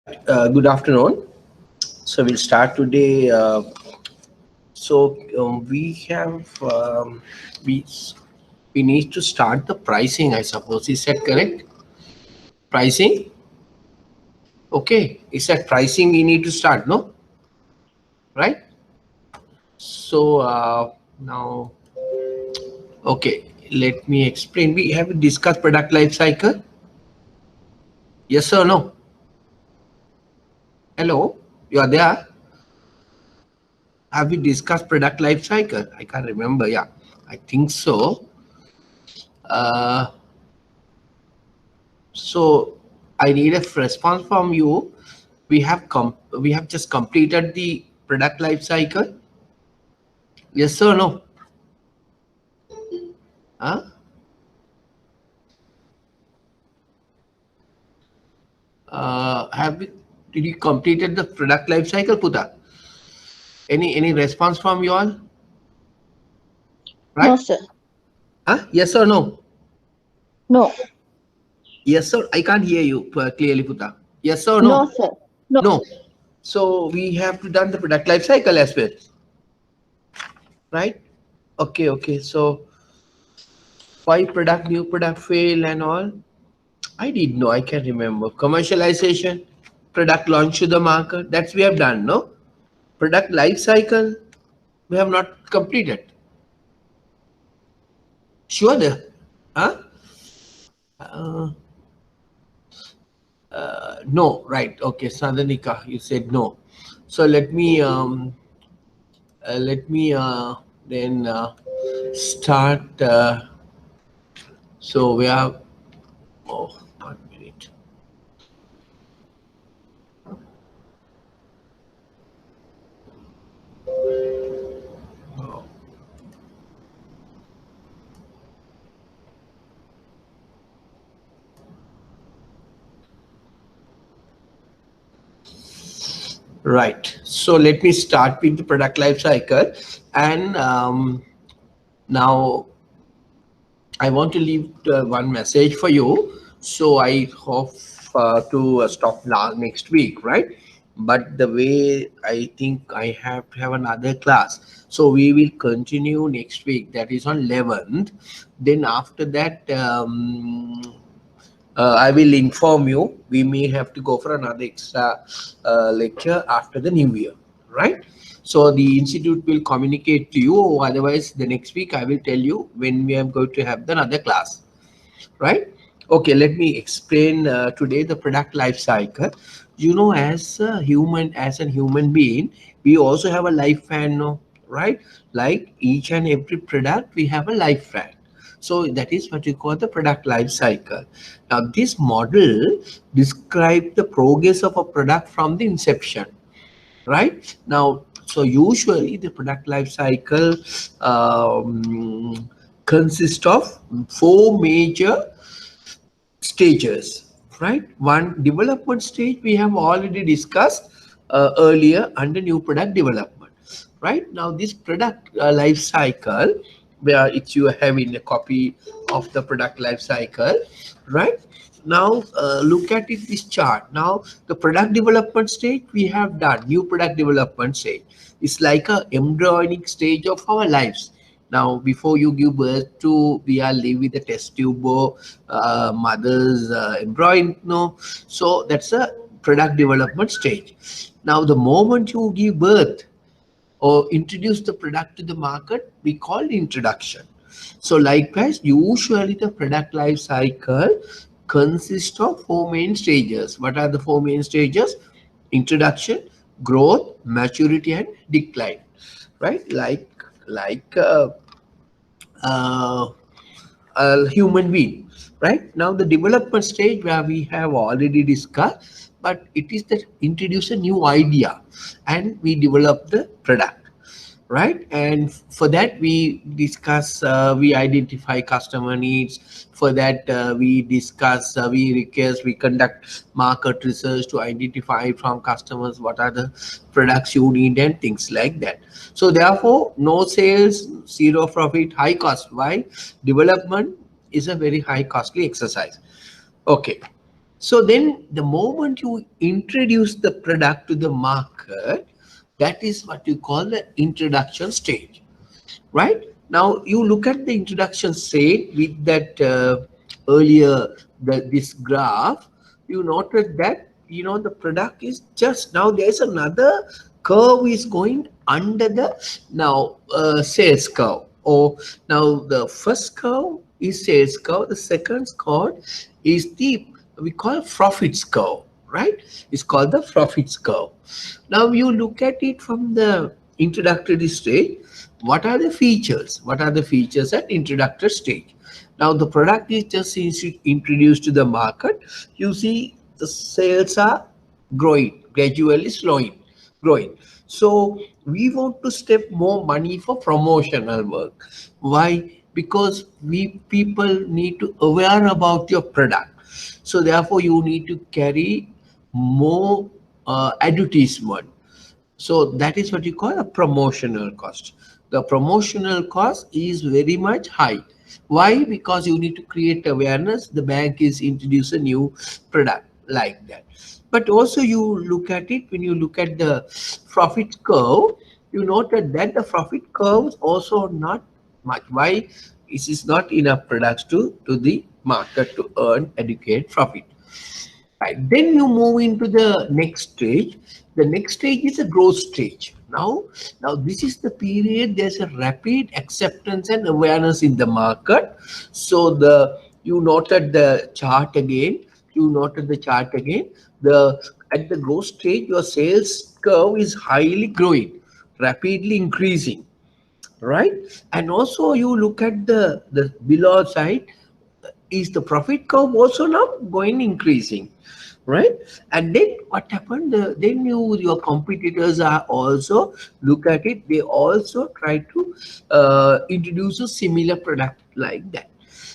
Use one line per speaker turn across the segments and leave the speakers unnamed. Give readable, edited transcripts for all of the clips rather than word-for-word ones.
Good afternoon. So we'll start today. We have we need to start the pricing. I suppose is that correct? Pricing. Okay, is that pricing we need to start? No, right? So now, okay. Let me explain. We have discussed product life cycle. Yes or no? Hello, you are there? Have we discussed product life cycle? I can't remember. Yeah, I think so. Uh, So I need a response from you. We have just completed the product life cycle. Yes or no? Huh? Have we did you completed the product life cycle, Puta? Any response from you all?
No,
Right?
sir.
Huh? Yes or no?
No.
Yes or I can't hear you clearly, Puta. Yes or
No,
no?
sir. No.
No. So we have to done the product life cycle as well, right? Okay, okay. So why product, new product fail and all? I did know, I can remember. Commercialization, product launch to the market, that's we have done, no? Product life cycle, we have not completed. Sure there? Huh? Uh, no, right. Okay, Sadhanika, you said no. So let me then start. So we have, oh, 1 minute. Right. So let me start with the product life cycle. And now I want to leave one message for you. So I hope to stop now next week, right? But the way I think I have to have another class. So we will continue next week. That is on 11th. Then after that, I will inform you. We may have to go for another extra lecture after the new year, right? So the institute will communicate to you, or otherwise the next week I will tell you when we are going to have the another class, right? Okay, let me explain today the product life cycle. You know, as a human being, we also have a lifespan, no, right? Like each and every product, we have a lifespan. So that is what we call the product life cycle. Now, this model describes the progress of a product from the inception, right? Now, so usually the product life cycle consists of four major stages, right? One, development stage we have already discussed earlier under new product development, right? Now this product life cycle, where it's you have in a copy of the product life cycle, right? Now look at it, this chart. Now the product development stage we have done. New product development stage, it's like a embryonic stage of our lives. Now, before you give birth to, we are live with a test tube or mother's embryo. No, so that's a product development stage. Now, the moment you give birth or introduce the product to the market, we call introduction. So, likewise, usually the product life cycle consists of four main stages. What are the four main stages? Introduction, growth, maturity, and decline. Right? Like uh, a human being. Right now, the development stage where we have already discussed, but it is that introduce a new idea and we develop the product, right? And for that we discuss, we identify customer needs. For that we discuss, we request, we conduct market research to identify from customers what are the products you need and things like that. So therefore, no sales, zero profit, high cost. Why? Development is a very high costly exercise. Okay, So then the moment you introduce the product to the market, that is what you call the introduction stage, right? Now you look at the introduction stage with that earlier this graph. You noted that the product is just now there's another curve is going under the now sales curve. Or now the first curve is sales curve, the second curve is the we call profits curve, right? It's called the profits curve. Now you look at it from the introductory stage. What are the features? What are the features at introductory stage? Now the product is just introduced to the market. You see the sales are growing, gradually growing. So we want to step more money for promotional work. Why? Because we people need to aware about your product. So therefore you need to carry more advertisement. So that is what you call a promotional cost. The promotional cost is very much high. Why? Because you need to create awareness. The bank is introduce a new product like that. But also you look at it when you look at the profit curve, you noted that the profit curve is also not much. Why? It is not enough products to the market to earn adequate profit. Right. Then you move into the next stage. The next stage is a growth stage. Now this is the period there's a rapid acceptance and awareness in the market. So you noted the chart again. You noted the chart again. At the growth stage, your sales curve is highly growing, rapidly increasing, right? And also you look at the below side, is the profit curve also now going increasing, right? And then what happened, then your competitors are also look at it, they also try to introduce a similar product like that.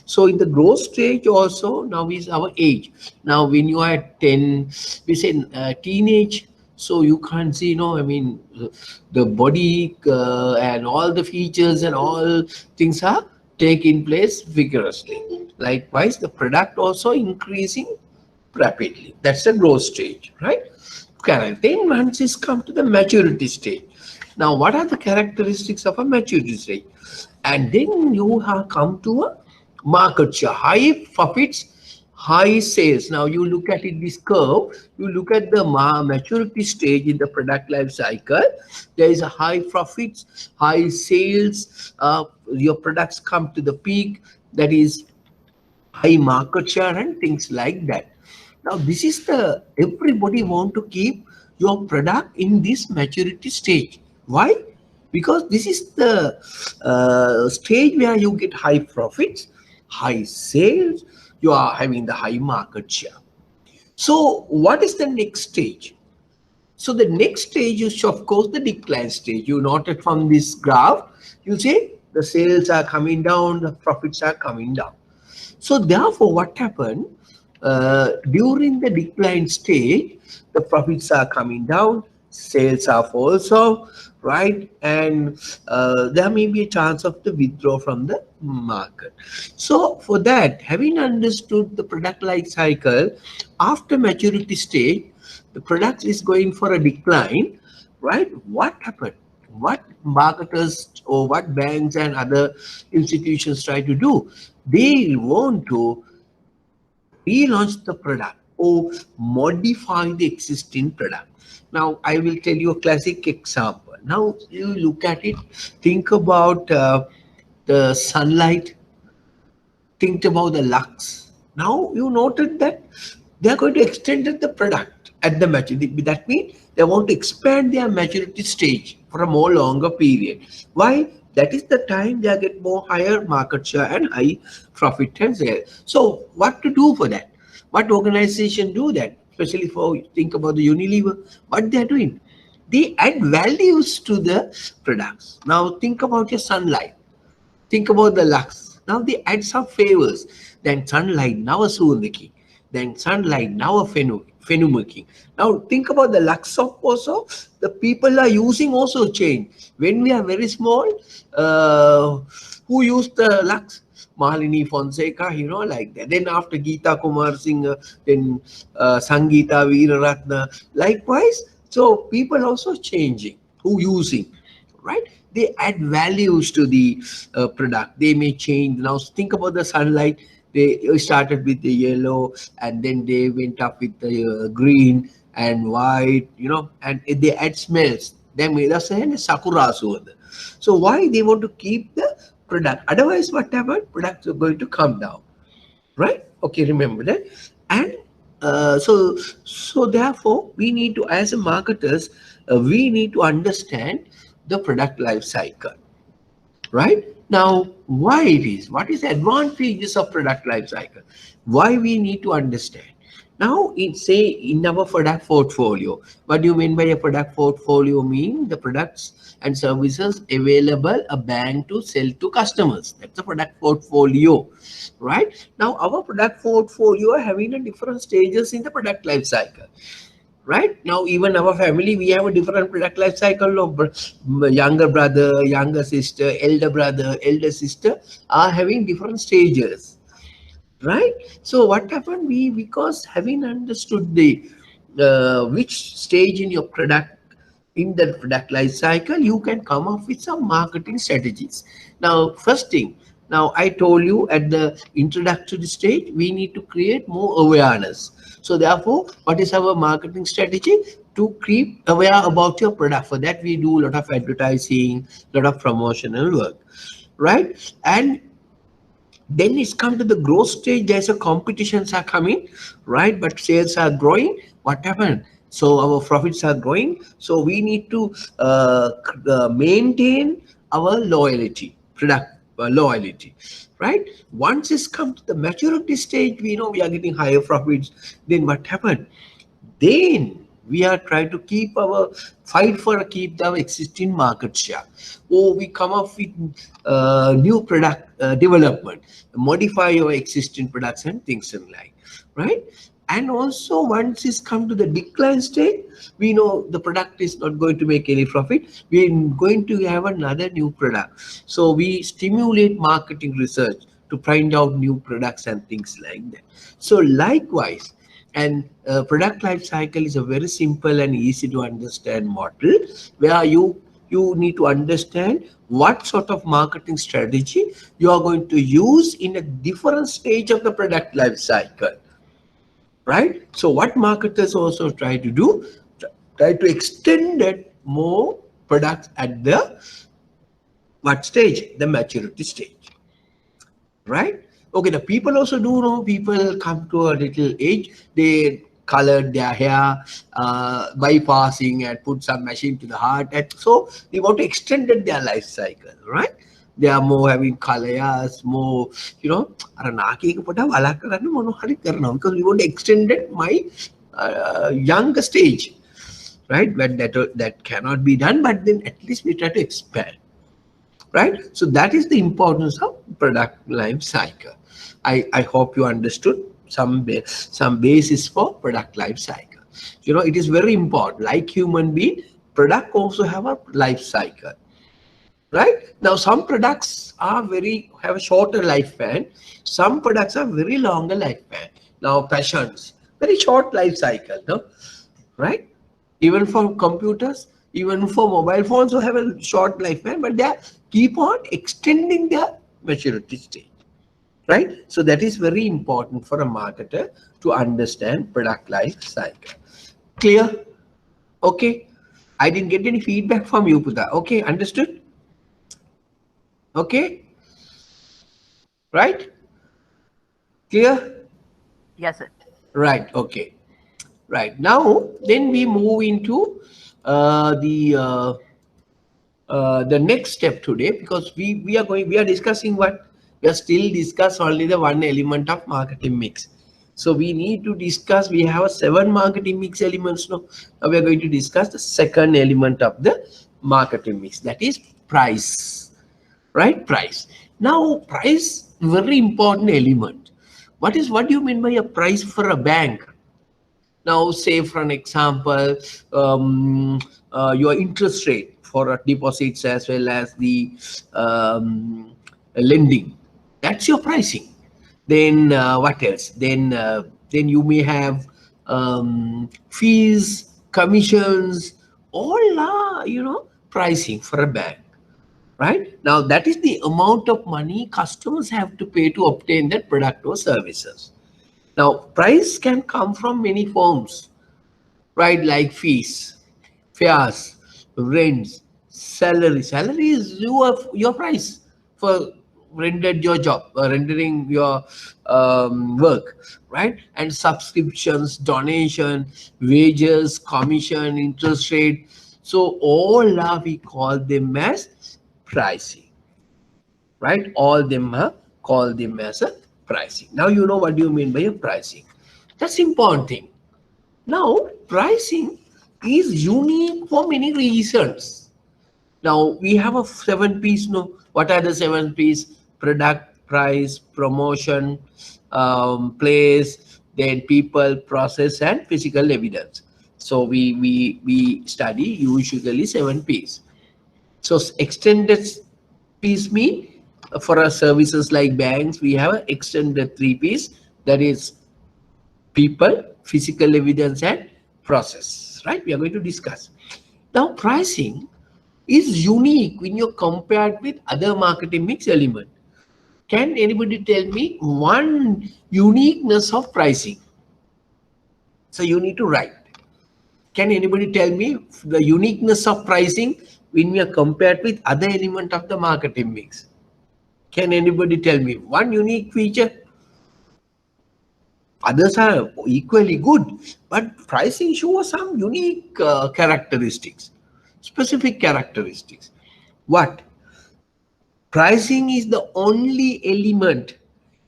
So in the growth stage also now is our age. Now when you are at 10, we say teenage, so you can't see, I mean, the body and all the features and all things are taking place vigorously. Likewise, the product also increasing rapidly. That's the growth stage, right? Correct. Then once it's come to the maturity stage. Now, what are the characteristics of a maturity stage? And then you have come to a market share, high profits, high sales. Now you look at it, this curve, you look at the maturity stage in the product life cycle. There is a high profits, high sales. Your products come to the peak, that is high market share and things like that. Now this is the everybody want to keep your product in this maturity stage. Why? Because this is the stage where you get high profits, high sales, you are having the high market share. So what is the next stage? So the next stage is of course the decline stage. You noted from this graph, you see the sales are coming down, the profits are coming down. So therefore, what happened during the decline stage, the profits are coming down, sales are also right, and there may be a chance of the withdraw from the market. So for that, having understood the product life cycle, after maturity stage, the product is going for a decline, right? What happened? What marketers or what banks and other institutions try to do? They want to relaunch the product or modify the existing product. Now, I will tell you a classic example. Now, you look at it, think about the sunlight, think about the lux. Now, you noted that they are going to extend the product at the maturity. That means they want to expand their maturity stage for a more longer period. Why? That is the time they get more higher market share and high profit and sales. So what to do for that? What organization do that? Especially for think about the Unilever, what they are doing? They add values to the products. Now think about your sunlight. Think about the lux. Now they add some favors. Then sunlight, now a Suvandaki. Then sunlight, now a Fenumaki. Now think about the lux of also. The people are using also change. When we are very small, who used the lux? Malini Fonseca, like that. Then after Geeta Kumar Singh, then Sangeeta Veeraratna. Likewise, so people also changing, who using, right? They add values to the product. They may change. Now think about the sunlight. They started with the yellow, and then they went up with the green and white, and they add smells. They made us say sakura. So why they want to keep the product? Otherwise, what happened? Products are going to come down, right? Okay, remember that. And so therefore, we need to, as a marketers, we need to understand the product life cycle, right? Now, why it is? What is the advantages of product life cycle? Why we need to understand? Now, say in our product portfolio, what do you mean by a product portfolio? Mean the products and services available a bank to sell to customers. That's a product portfolio, right? Now, our product portfolio having a different stages in the product life cycle. Right now, even our family, we have a different product life cycle. Of younger brother, younger sister, elder brother, elder sister are having different stages, right? So what happened? We, because having understood the which stage in your product, in the product life cycle, you can come up with some marketing strategies. Now, first thing, now I told you at the introductory stage, we need to create more awareness. So therefore, what is our marketing strategy? To keep aware about your product. For that, we do a lot of advertising, a lot of promotional work, right? And then it's come to the growth stage. There's a competitions are coming, right? But sales are growing. What happened? So our profits are growing. So we need to maintain our loyalty, product loyalty, right? Once it's come to the maturity stage, we know we are getting higher profits. Then what happened? Then we are trying to keep our fight for keep our existing market share. Or we come up with new product development, modify your existing products and things and like, right? And also once it's come to the decline stage, we know the product is not going to make any profit. We're going to have another new product. So we stimulate marketing research to find out new products and things like that. So likewise, and product life cycle is a very simple and easy to understand model where you need to understand what sort of marketing strategy you are going to use in a different stage of the product life cycle, right? So what marketers also try to do, try to extend it more products at the what stage? The maturity stage, right? Okay, the people also do know, people come to a little age, they colored their hair, bypassing and put some machine to the heart. And so they want to extend their life cycle, right? They are more having colors, more, because we want to extend my younger stage, right? But that cannot be done, but then at least we try to expand, right? So that is the importance of product life cycle. I hope you understood some basis for product life cycle. It is very important. Like human being, product also have a life cycle, right? Now some products are have a shorter lifespan. Some products are very longer lifespan. Now passions, very short life cycle, no? Right? Even for computers, even for mobile phones who have a short lifespan, but they keep on extending their maturity stage, right? So that is very important for a marketer to understand product life cycle. Clear? Okay. I didn't get any feedback from you, Puta. Okay, understood? Okay. Right? Clear?
Yes, sir.
Right. Okay. Right. Now, then we move into the next step today, because we are discussing what we are still discuss only the one element of marketing mix. So we need to discuss, we have a 7 marketing mix elements now. Now we are going to discuss the second element of the marketing mix, that is price, right? Price. Now price, very important element. What do you mean by a price for a bank? Now, say for an example, your interest rate for deposits as well as the lending, That's your pricing. Then what else? Then you may have fees, commissions, all are, pricing for a bank, right? Now that is the amount of money customers have to pay to obtain that product or services. Now price can come from many forms, right? Like fees, fares, rents, salary. Salary is your price for rendered your job, rendering your work, right? And subscriptions, donation, wages, commission, interest rate. So all are, we call them as pricing, right? All them are call them as a pricing. Now you know what do you mean by a pricing. That's important thing. Now, pricing is unique for many reasons. Now, we have a 7 P's. No, what are the 7 P's? Product, price, promotion, place, then people, process, and physical evidence. So we study usually 7 P's. So extended P's mean for our services like banks, we have an extended 3 P's, that is people, physical evidence, and process, right? We are going to discuss. Now, pricing is unique when you're compared with other marketing mix element. Can anybody tell me one uniqueness of pricing? So you need to write. Can anybody tell me the uniqueness of pricing when we are compared with other element of the marketing mix? Can anybody tell me one unique feature? Others are equally good, but pricing shows some unique characteristics, specific characteristics. What? Pricing is the only element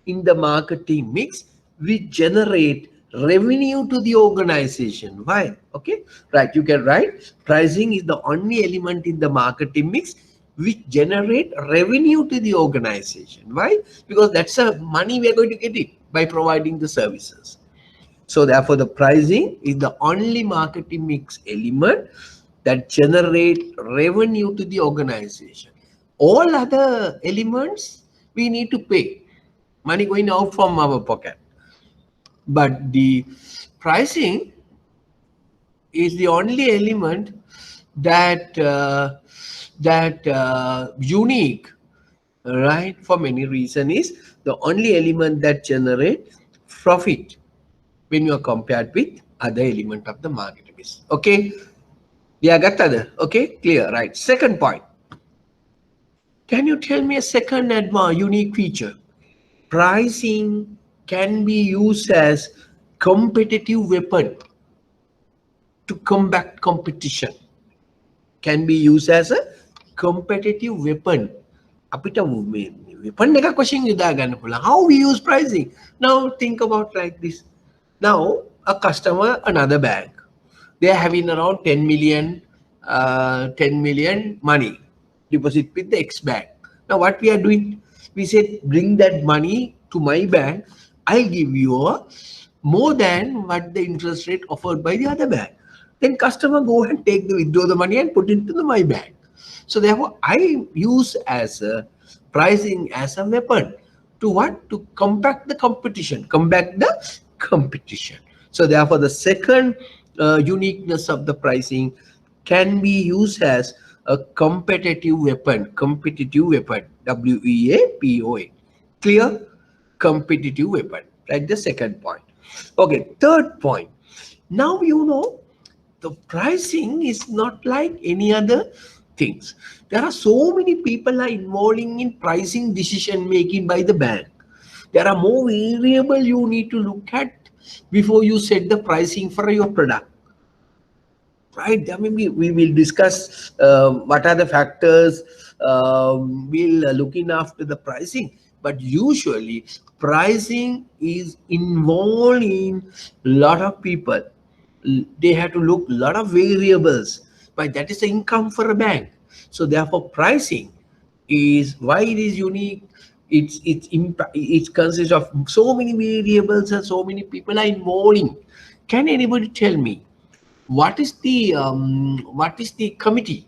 in the marketing mix which generate revenue to the organization. Why? Okay, right. You can write pricing is the only element in the marketing mix which generate revenue to the organization. Why? Because that's the money we are going to get it by providing the services. So therefore, the pricing is the only marketing mix element that generate revenue to the organization. All other elements we need to pay money going out from our pocket. But the pricing is the only element that unique, right? For many reasons, is the only element that generate profit when you are compared with other element of the market. Okay, yeah, got that. Okay, clear, right? Second point. Can you tell me a second unique feature? Pricing can be used as competitive weapon to combat competition. Can be used as a competitive weapon. Apita weapon neka question yudagan pula. How we use pricing? Now think about like this. Now a customer, another bank, they are having around 10 million, 10 million money deposit with the X bank. Now what we are doing? We said bring that money to my bank. I'll give you more than what the interest rate offered by the other bank. Then customer go and withdraw the money and put it into my bank. So therefore, I use as a pricing as a weapon to what? To combat the competition. So therefore, the second uniqueness of the pricing can be used as a competitive weapon. WEAPOA. Clear? Competitive weapon. Right? The second point. Okay, third point. Now you know the pricing is not like any other things. There are so many people are involving in pricing decision making by the bank. There are more variable you need to look at before you set the pricing for your product. Right? I mean, we will discuss what are the factors we'll looking after the pricing. But usually pricing is involved in a lot of people. They have to look a lot of variables. But that is the income for a bank. So therefore pricing is why it is unique. It consists of so many variables and so many people are involved in. Can anybody tell me what is the committee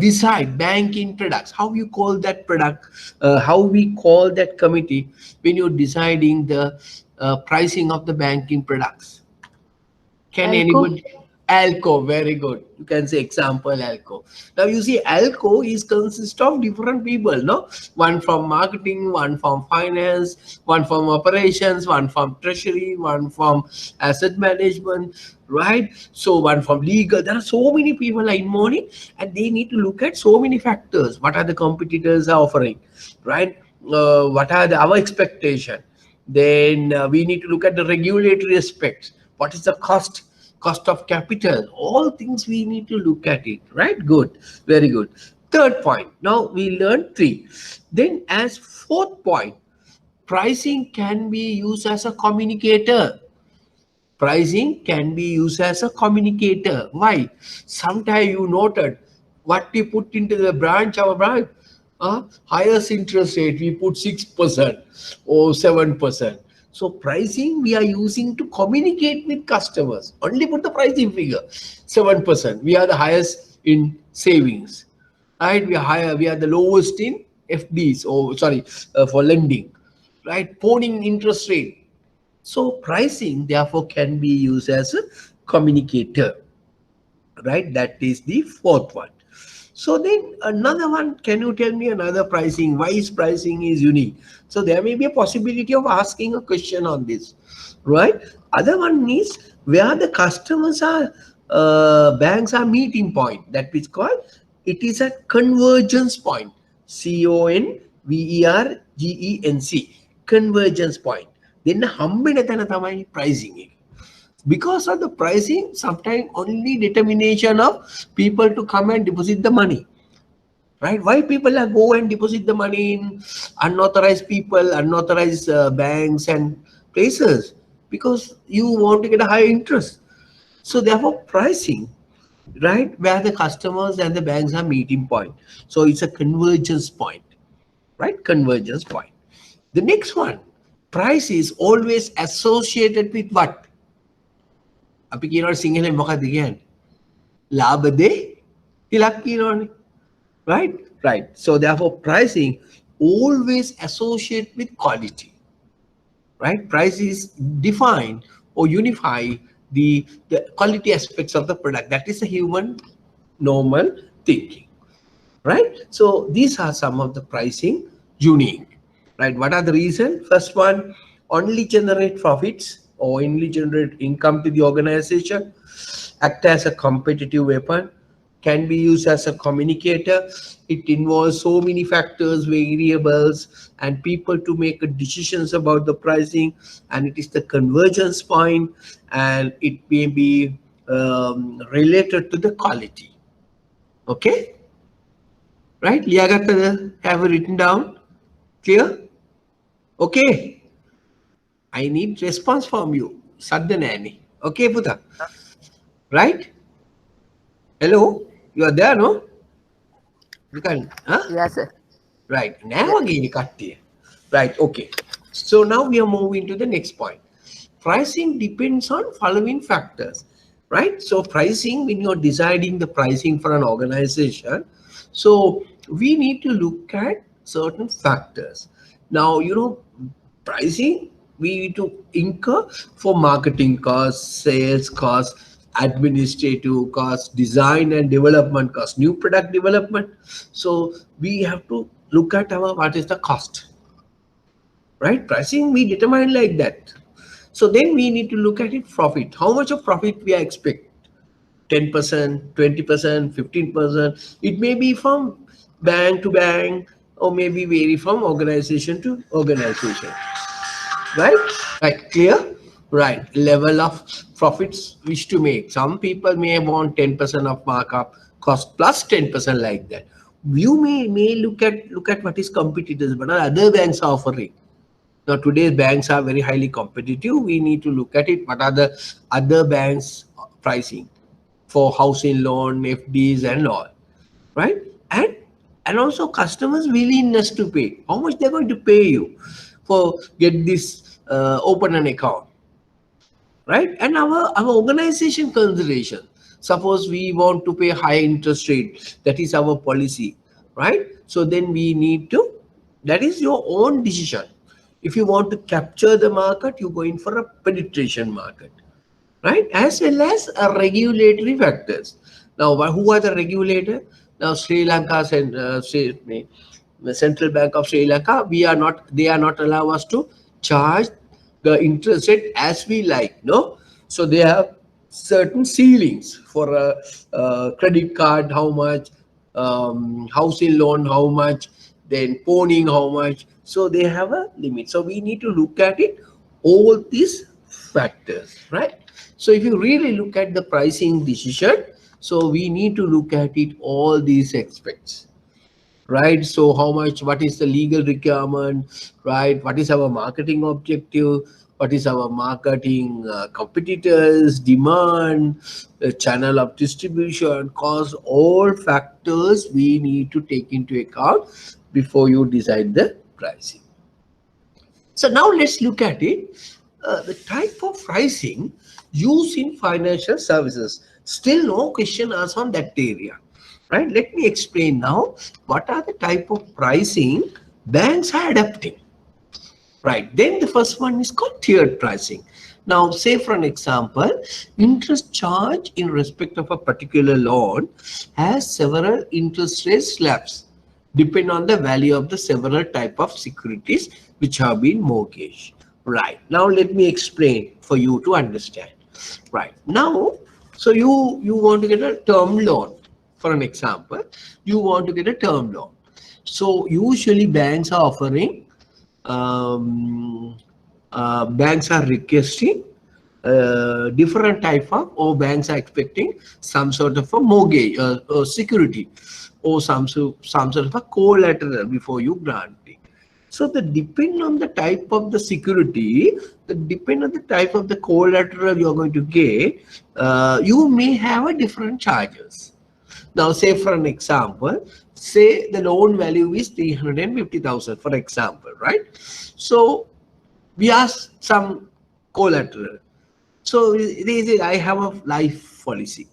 decide banking products. How you call that product? How we call that committee when you're deciding the pricing of the banking products? Can
Alco.
anybody? Alco, very good. You can say example Alco. Now you see Alco is consist of different people, no? One from marketing, one from finance, one from operations, one from treasury, one from asset management, right? So one from legal. There are so many people are involved, and they need to look at so many factors. What are the competitors are offering, right? What are our expectation? Then we need to look at the regulatory aspects. What is the cost of capital? All things we need to look at it, right? Good, very good. Third point. Now we learned three. Then as fourth point, pricing can be used as a communicator. Pricing can be used as a communicator. Why? Sometimes you noted what we put into the branch, our branch, highest interest rate, we put 6% or 7%. So pricing we are using to communicate with customers. Only put the pricing figure, 7%. We are the highest in savings, right? We are higher, we are the lowest in FDs, or sorry, for lending, right? Pawning interest rate. So pricing therefore can be used as a communicator, right? That is the fourth one. So then another one, can you tell me another pricing? Why is pricing is unique? So there may be a possibility of asking a question on this, right? Other one is where the customers are, banks are meeting point. That is called, it is a convergence point. CONVERGENC, convergence point. Then hambina tana tamai pricing. Because of the pricing, sometimes only determination of people to come and deposit the money, right? Why people are go and deposit the money in unauthorized people, unauthorized banks and places? Because you want to get a higher interest. So therefore pricing, right, where the customers and the banks are meeting point. So it's a convergence point, right? Convergence point. The next one, price is always associated with what? අපි කියනවාට සිංහලෙන් මොකක්ද කියන්නේ? ලාභ දේ ඉලක්ක කියනවනේ. Right? Right. So therefore pricing always associate with quality. Right? Price is define or unify the quality aspects of the product. That is a human normal thinking. Right? So these are some of the pricing unique. Right? What are the reason? First one, only generate profits or only generate income to the organization, act as a competitive weapon, can be used as a communicator. It involves so many factors, variables, and people to make decisions about the pricing, and it is the convergence point, and it may be related to the quality. Okay? Right? Liagata have written down? Clear? Okay. I need response from you. Sadhanani. Okay, Puta. Right? Hello? You are there, no? You can, huh?
Yes, sir.
Right. Now
Yes.
again, Katya. Right. Okay. So now we are moving to the next point. Pricing depends on following factors, right? So pricing, when you're deciding the pricing for an organization, so we need to look at certain factors. Now, pricing, we need to incur for marketing costs, sales costs, administrative costs, design and development costs, new product development. So we have to look at our what is the cost, right? Pricing we determine like that. So then we need to look at it profit. How much of profit we are expect? 10%, 20%, 15%. It may be from bank to bank, or maybe vary from organization to organization. Right? Right. Clear? Right. Level of profits wish to make. Some people may want 10% of markup, cost plus 10% like that. You may look at what is competitors, but other banks are offering. Now today's banks are very highly competitive. We need to look at it. What are the other banks pricing for housing loan, FDs and all, right? And also customers' willingness to pay. How much they're going to pay you for get this open an account, right? And our organization consideration. Suppose we want to pay high interest rate, that is our policy, right? So then we need to, that is your own decision. If you want to capture the market, you go in for a penetration market, right? As well as regulatory factors. Now, who are the regulator? Now, Sri Lanka and the Central Bank of Sri Lanka, they are not allow us to charge the interest rate as we like, no? So they have certain ceilings for a credit card, how much, housing loan, how much, then pawning, how much. So they have a limit. So we need to look at it, all these factors, right? So if you really look at the pricing decision, so we need to look at it all these aspects, right? So how much, what is the legal requirement, right? What is our marketing objective? What is our marketing competitors, demand, the channel of distribution, cost, all factors we need to take into account before you decide the pricing. So now let's look at it. The type of pricing used in financial services. Still no question asked on that area, right? Let me explain now what are the type of pricing banks are adapting, right? Then the first one is called tiered pricing. Now, say for an example, interest charge in respect of a particular loan has several interest rate slabs, depend on the value of the several type of securities which have been mortgaged. Right. Now let me explain for you to understand. Right. Now, so you want to get a term loan. For an example, you want to get a term loan. So usually banks are offering, banks are requesting different type of, or banks are expecting some sort of a mortgage security, or some sort of a collateral before you grant it. So the depend on the type of the security, the depend on the type of the collateral you're going to get, you may have a different charges. Now, say for an example, say the loan value is 350,000, for example, right? So we ask some collateral. So they say, I have a life policy.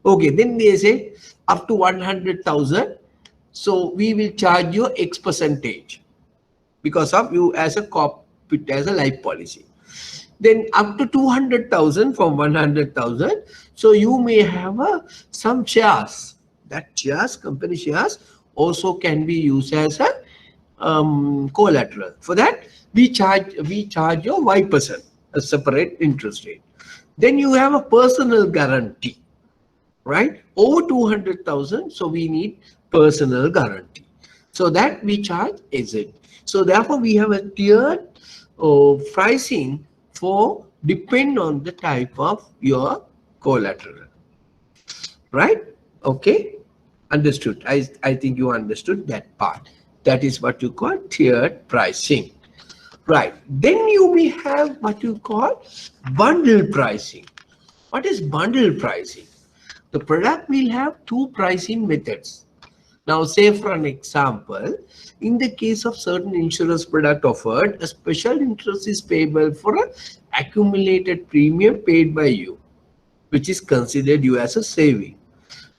Okay, then they say up to 100,000. So we will charge you X percentage because of you as a corporate, as a life policy. Then up to 200,000 from 100,000. So you may have some shares. That shares, company shares, also can be used as a collateral. For that, we charge you Y%, a separate interest rate. Then you have a personal guarantee, right? Over 200,000, so we need personal guarantee. So that we charge Z. So therefore, we have a tiered pricing for depend on the type of your collateral, right? Okay, understood. I think you understood that part. That is what you call tiered pricing, right? Then you may have what you call bundle pricing. What is bundle pricing? The product will have two pricing methods. Now, say for an example, in the case of certain insurance product offered, a special interest is payable for an accumulated premium paid by you, which is considered you as a saving.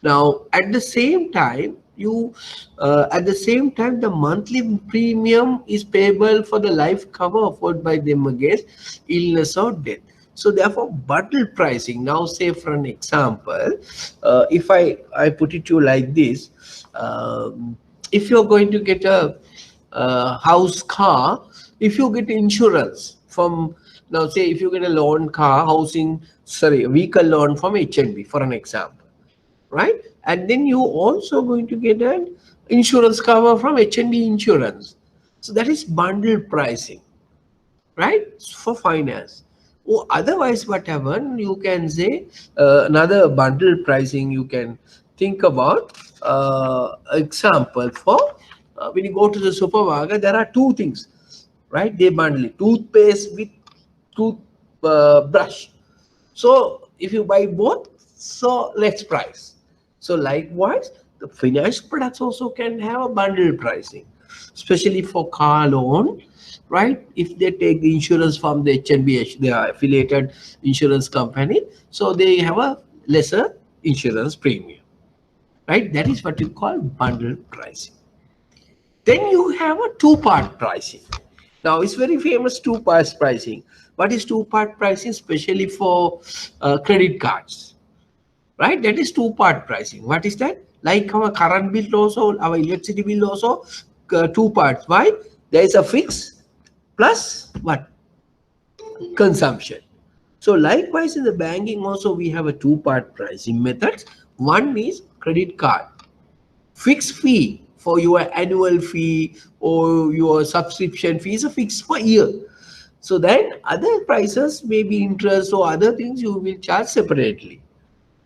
Now, at the same time, the monthly premium is payable for the life cover offered by them against illness or death. So therefore, bundle pricing. Now, say for an example, if I put it to you like this, if you're going to get a house car, if you get insurance from, now say if you get a loan car, vehicle loan from HNB, for an example, right? And then you also going to get an insurance cover from HNB insurance. So that is bundle pricing, right? For finance. Or otherwise, whatever you can say, another bundle pricing you can think about. Example for when you go to the supermarket, there are two things, right? They bundle it, toothpaste with toothbrush. So if you buy both, so less price. So likewise, the financial products also can have a bundle pricing, especially for car loan, right? If they take the insurance from the HNBH, they are affiliated insurance company, so they have a lesser insurance premium, right? That is what you call bundle pricing. Then you have a two-part pricing. Now it's very famous two-part pricing. What is two-part pricing? Especially for credit cards, right? That is two-part pricing. What is that? Like our current bill also, our electricity bill also, two parts. Why? There is a fix plus what? Consumption. So likewise in the banking also we have a two-part pricing methods. One is credit card, fixed fee for your annual fee or your subscription fee is a fixed per year. So then other prices may be interest or other things you will charge separately.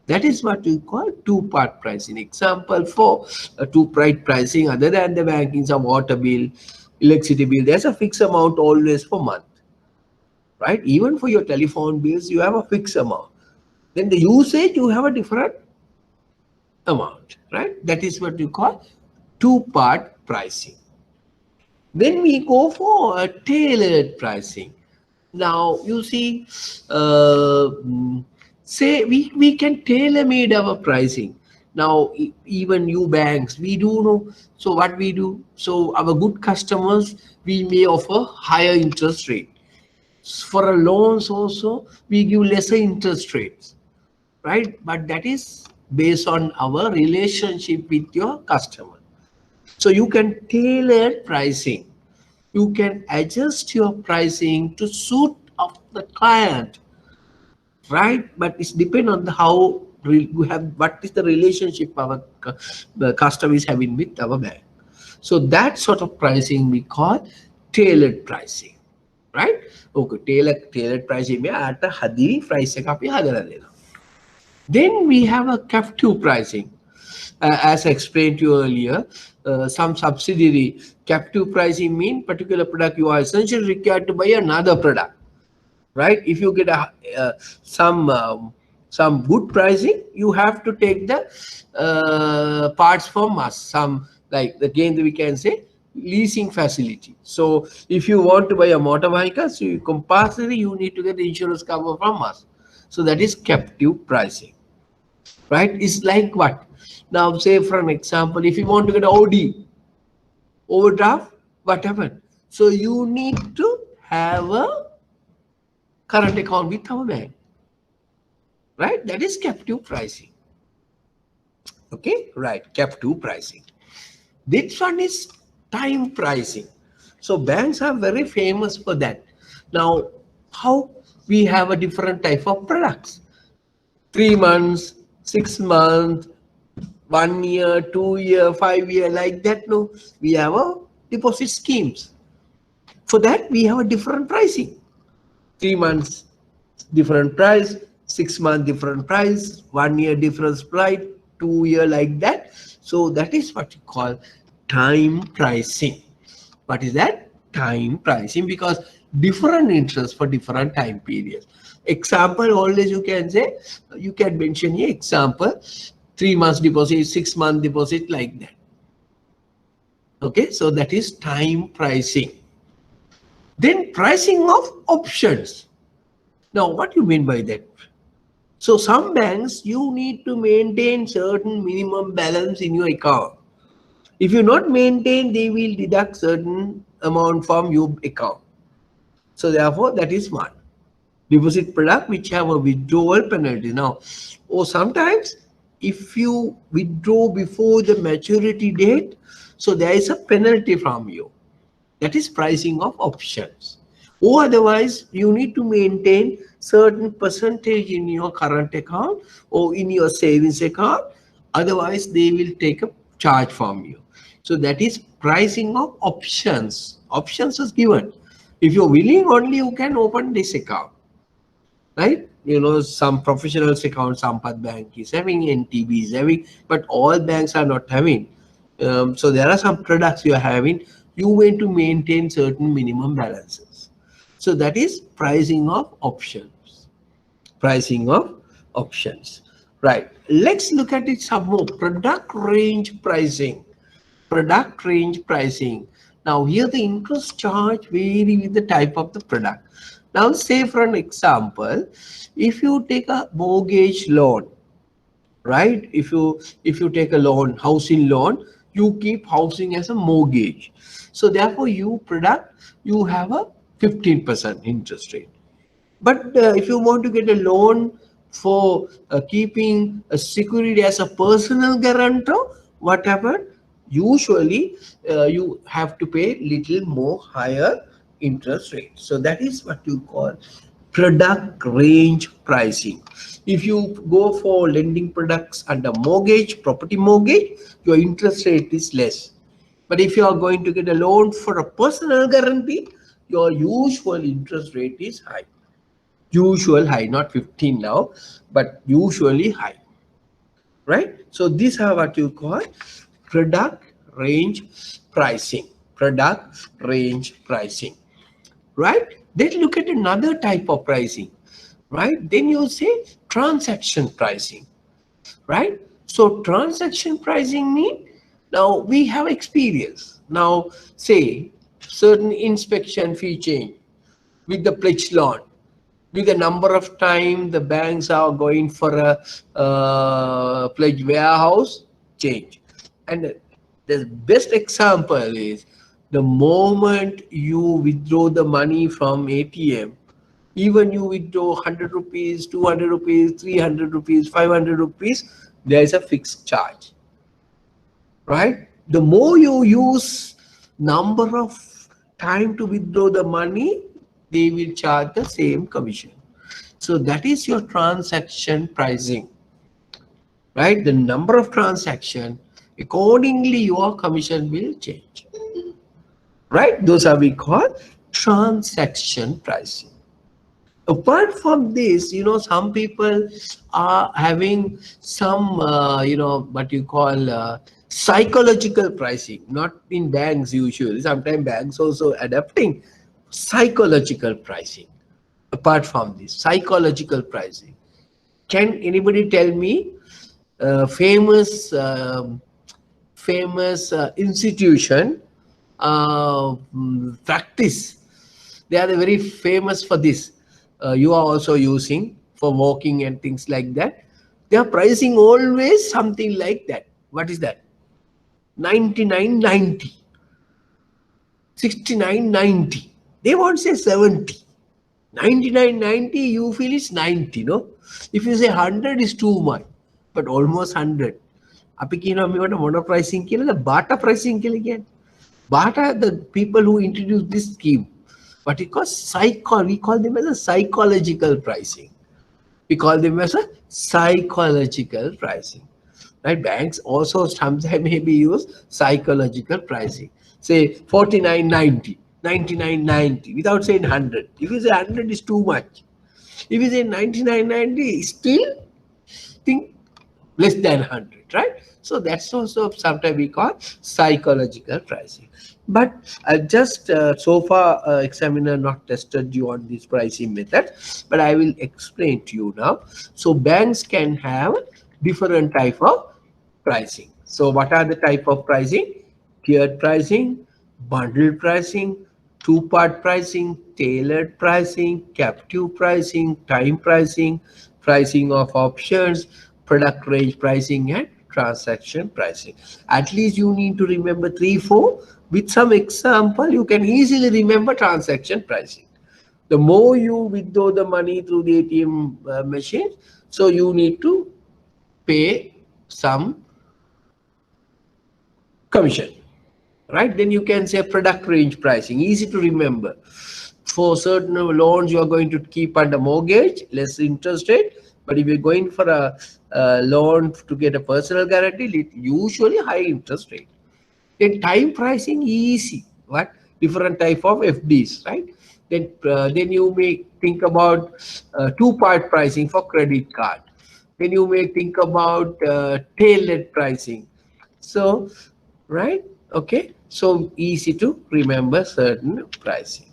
That is what we call two-part pricing. Example for a two-part pricing other than the banking, some water bill, electricity bill, there's a fixed amount always per month, right? Even for your telephone bills, you have a fixed amount. Then the usage, you have a different amount, right? That is what you call two-part pricing. Then we go for a tailored pricing. Now you see, say we can tailor-made our pricing. Now even you banks, we do know. So what we do? So our good customers, we may offer higher interest rate. For a loans also, we give lesser interest rates, right? But that is based on our relationship with your customer. So you can tailor pricing. You can adjust your pricing to suit of the client, right? But it's depend on how we have what is the relationship our the customer is having with our bank. So that sort of pricing we call tailored pricing, right? Okay, tailored pricing में आता हदी price एक आप यहाँ दे देना. Then we have a captive pricing. As I explained to you earlier, some subsidiary captive pricing mean particular product you are essentially required to buy another product, right? If you get some good pricing, you have to take the parts from us. Some like again we can say leasing facility. So if you want to buy a motor vehicle, so you compulsory you need to get the insurance cover from us. So that is captive pricing, right? It's like what? Now say for an example, if you want to get OD, overdraft, what happened? So you need to have a current account with our bank, right? That is captive pricing. Okay, right, captive pricing. This one is time pricing. So banks are very famous for that. Now, how we have a different type of products? 3 months, 6 months, 1 year, 2 year, 5 year, like that. No, we have a deposit schemes. For that, we have a different pricing. 3 months, different price, 6 months, different price, 1 year, different price, 2 year, like that. So that is what you call time pricing. What is that? Time pricing, because different interest for different time periods. Example, always you can say, you can mention here example, 3 months deposit, 6 month deposit, like that. Okay, so that is time pricing. Then pricing of options. Now, what do you mean by that? So some banks, you need to maintain certain minimum balance in your account. If you not maintain, they will deduct certain amount from your account. So therefore, that is one. Deposit product which have a withdrawal penalty. Now, or sometimes if you withdraw before the maturity date, so there is a penalty from you. That is pricing of options. Or otherwise, you need to maintain certain percentage in your current account or in your savings account. Otherwise, they will take a charge from you. So that is pricing of options. Options is given. If you're willing, only you can open this account, right? You know, some professionals account, Sampath Bank is having, NTB is having, but all banks are not having. So there are some products you are having. You want to maintain certain minimum balances. So that is pricing of options. Pricing of options. Right. Let's look at it some more. Product range pricing. Product range pricing. Now here the interest charge vary with the type of the product. Now say for an example, if you take a mortgage loan, right? If you take a loan, housing loan, you keep housing as a mortgage. So therefore, you have a 15% interest rate. But if you want to get a loan for keeping a security as a personal guarantor, what happened? Usually, you have to pay little more higher interest rate. So that is what you call product range pricing. If you go for lending products under mortgage, property mortgage, your interest rate is less. But if you are going to get a loan for a personal guarantee, your usual interest rate is high. Usual high, not 15 now, but usually high, right? So these are what you call product range pricing. Product range pricing, right? Then look at another type of pricing, right? Then you say transaction pricing, right? So transaction pricing mean, now we have experience. Now say certain inspection fee change with the pledge loan, with the number of time the banks are going for a pledge warehouse change. And the best example is the moment you withdraw the money from ATM, even you withdraw 100 rupees, 200 rupees, 300 rupees, 500 rupees, there is a fixed charge, right? The more you use number of time to withdraw the money, they will charge the same commission. So that is your transaction pricing, right? The number of transaction, accordingly your commission will change, right? Those are we call transaction pricing. Apart from this, some people are having some, what you call psychological pricing, not in banks usually. Sometimes banks also adapting psychological pricing. Apart from this, psychological pricing. Can anybody tell me famous institution practice? They are very famous for this. You are also using for walking and things like that. They are pricing always something like that. What is that? 99.90, 69.90. They won't say 70. 99.90, you feel it's 90, no? If you say 100 is too much, but almost 100. අපි කියනවා මේවට මොන pricing කියලාද? Bata pricing කියලා කියන්නේ. Bata, the people who introduced this scheme, what we call we call them as a psychological pricing. We call them as a psychological pricing. Right? Banks also sometimes maybe use psychological pricing. Say 49.90, 99.90 without saying 100. If you say 100 is too much. If you say 99.90, still think less than 100, right? So that's also sometimes we call psychological pricing. But just so far, examiner not tested you on this pricing method, but I will explain to you now. So banks can have different type of pricing. So what are the type of pricing? Tiered pricing, bundle pricing, two-part pricing, tailored pricing, captive pricing, time pricing, pricing of options, product range pricing, and transaction pricing. At least you need to remember 3, 4. With some example, you can easily remember transaction pricing. The more you withdraw the money through the ATM machine, so you need to pay some commission, right? Then you can say product range pricing, easy to remember. For certain loans, you are going to keep under mortgage, less interest rate. But if you're going for a loan to get a personal guarantee, usually high interest rate. Then time pricing, easy. What? Different type of FDs, right? Then you may think about two-part pricing for credit card. Then you may think about tailored pricing. So, right? Okay. So easy to remember certain pricing.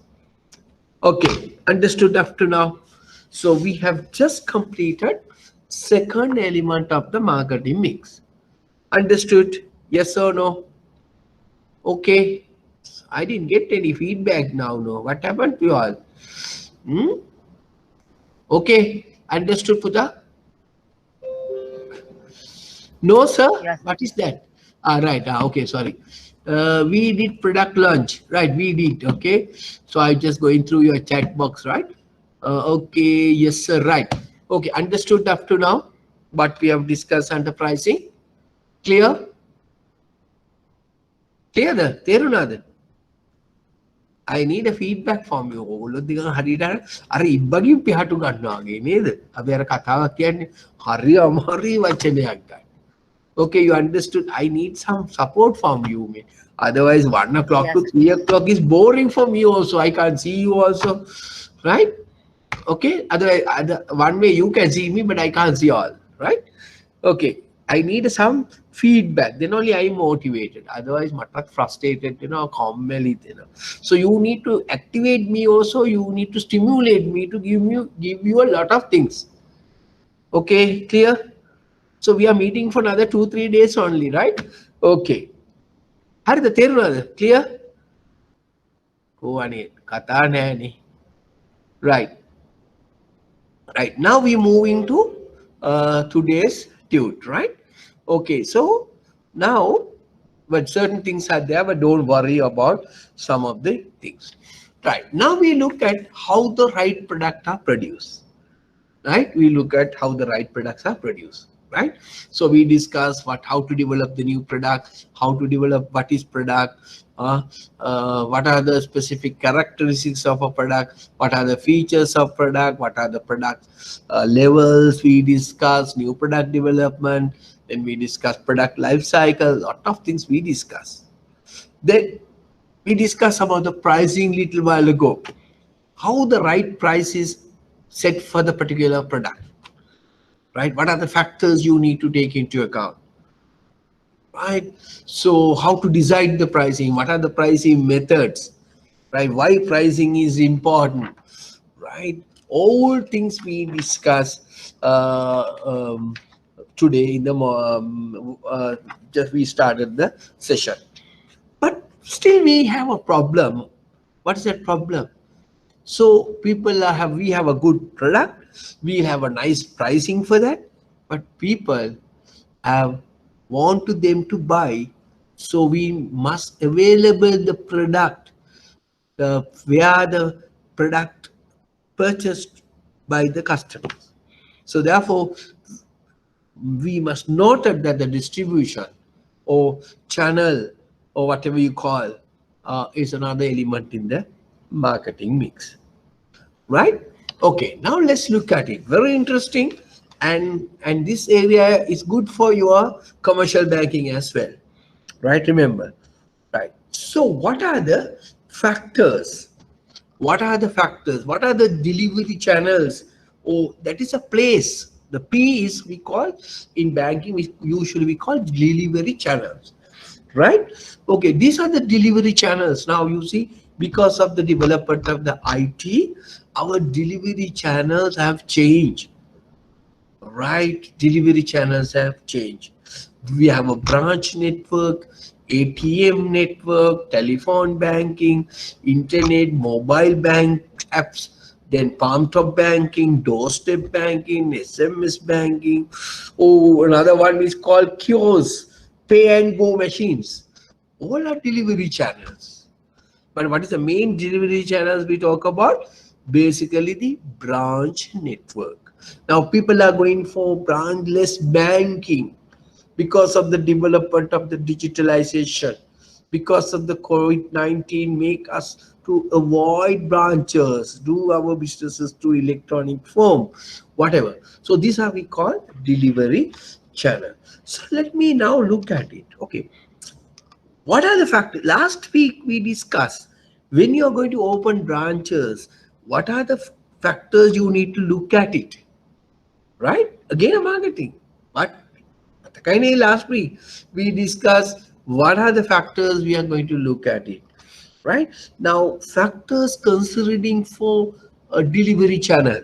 Okay, understood up to now. So we have just completed second element of the marketing mix. Understood? Yes or no? Okay. I didn't get any feedback now. No. What happened to you all? Okay. Understood, Pooja? No, sir.
Yes.
What is that? Right. Okay. Sorry. We did product launch. Right. We did. Okay. So I just going through your chat box. Right. Okay. Yes, sir. Right. Okay. Understood up to now. What we have discussed under pricing. Clear? Clear? Terunad. I need a feedback from you. ඕගොල්ලෝ දිග හරියට අර ඉබ්බගෙන් පිහටු ගන්නවා වගේ නේද? අපි අර කතාවක් කියන්නේ හරි අමාරුයි වචනයක් ගන්න. Okay, you understood. I need some support from you, man. Otherwise, 1 o'clock to
Yes.
3 o'clock is boring for me also. I can't see you also, right? Okay. Otherwise, one way you can see me, but I can't see all, right? Okay. I need some feedback. Then only I'm motivated. Otherwise, I'm frustrated, So you need to activate me also. You need to stimulate me to give you a lot of things. Okay, clear? So we are meeting for another 2-3 days only, right? Okay. Harida therunada? Clear? Oh, ane kata nani. Right. Right. Now we're moving to today's tute, right? Okay. So now, but certain things are there, but don't worry about some of the things. Right. Now we look at how the right product are produced. Right, we look at how the right products are produced, right? So we discuss how to develop the new product, how to develop what is product, what are the specific characteristics of a product, what are the features of product, what are the product levels. We discuss new product development, then we discuss product life cycle, lot of things we discuss. Then we discuss about the pricing little while ago, how the right price is set for the particular product, right? What are the factors you need to take into account, right? So how to decide the pricing, what are the pricing methods, right? Why pricing is important, right? All things we discuss today in the just we started the session. But still we have a problem. What is that problem? So we have a good product, we have a nice pricing for that, but people have want to them to buy, so we must available the product where the product purchased by the customers. So therefore, we must note that the distribution or channel or whatever you call is another element in the marketing mix. Right? Okay, now let's look at it. Very interesting, and this area is good for your commercial banking as well. Right? Remember. Right. So what are the factors? What are the factors? What are the delivery channels? Oh, that is a place. The P is we call in banking, we call delivery channels. Right? Okay, these are the delivery channels. Now you see, because of the development of the IT, our delivery channels have changed. Right? Delivery channels have changed. We have a branch network, ATM network, telephone banking, internet, mobile bank apps, then palm top banking, doorstep banking, SMS banking. Oh, another one is called kiosks, pay and go machines. All are delivery channels. But what is the main delivery channels we talk about? Basically the branch network. Now people are going for branchless banking because of the development of the digitalization, because of the COVID-19 make us to avoid branches, do our businesses to electronic form, whatever. So these are we call delivery channel. So let me now look at it. Okay. What are the factors? Last week we discussed when you are going to open branches, what are the factors you need to look at it? Right? Again, a marketing. But last week we discussed what are the factors we are going to look at it. Right? Now, factors considering for a delivery channel.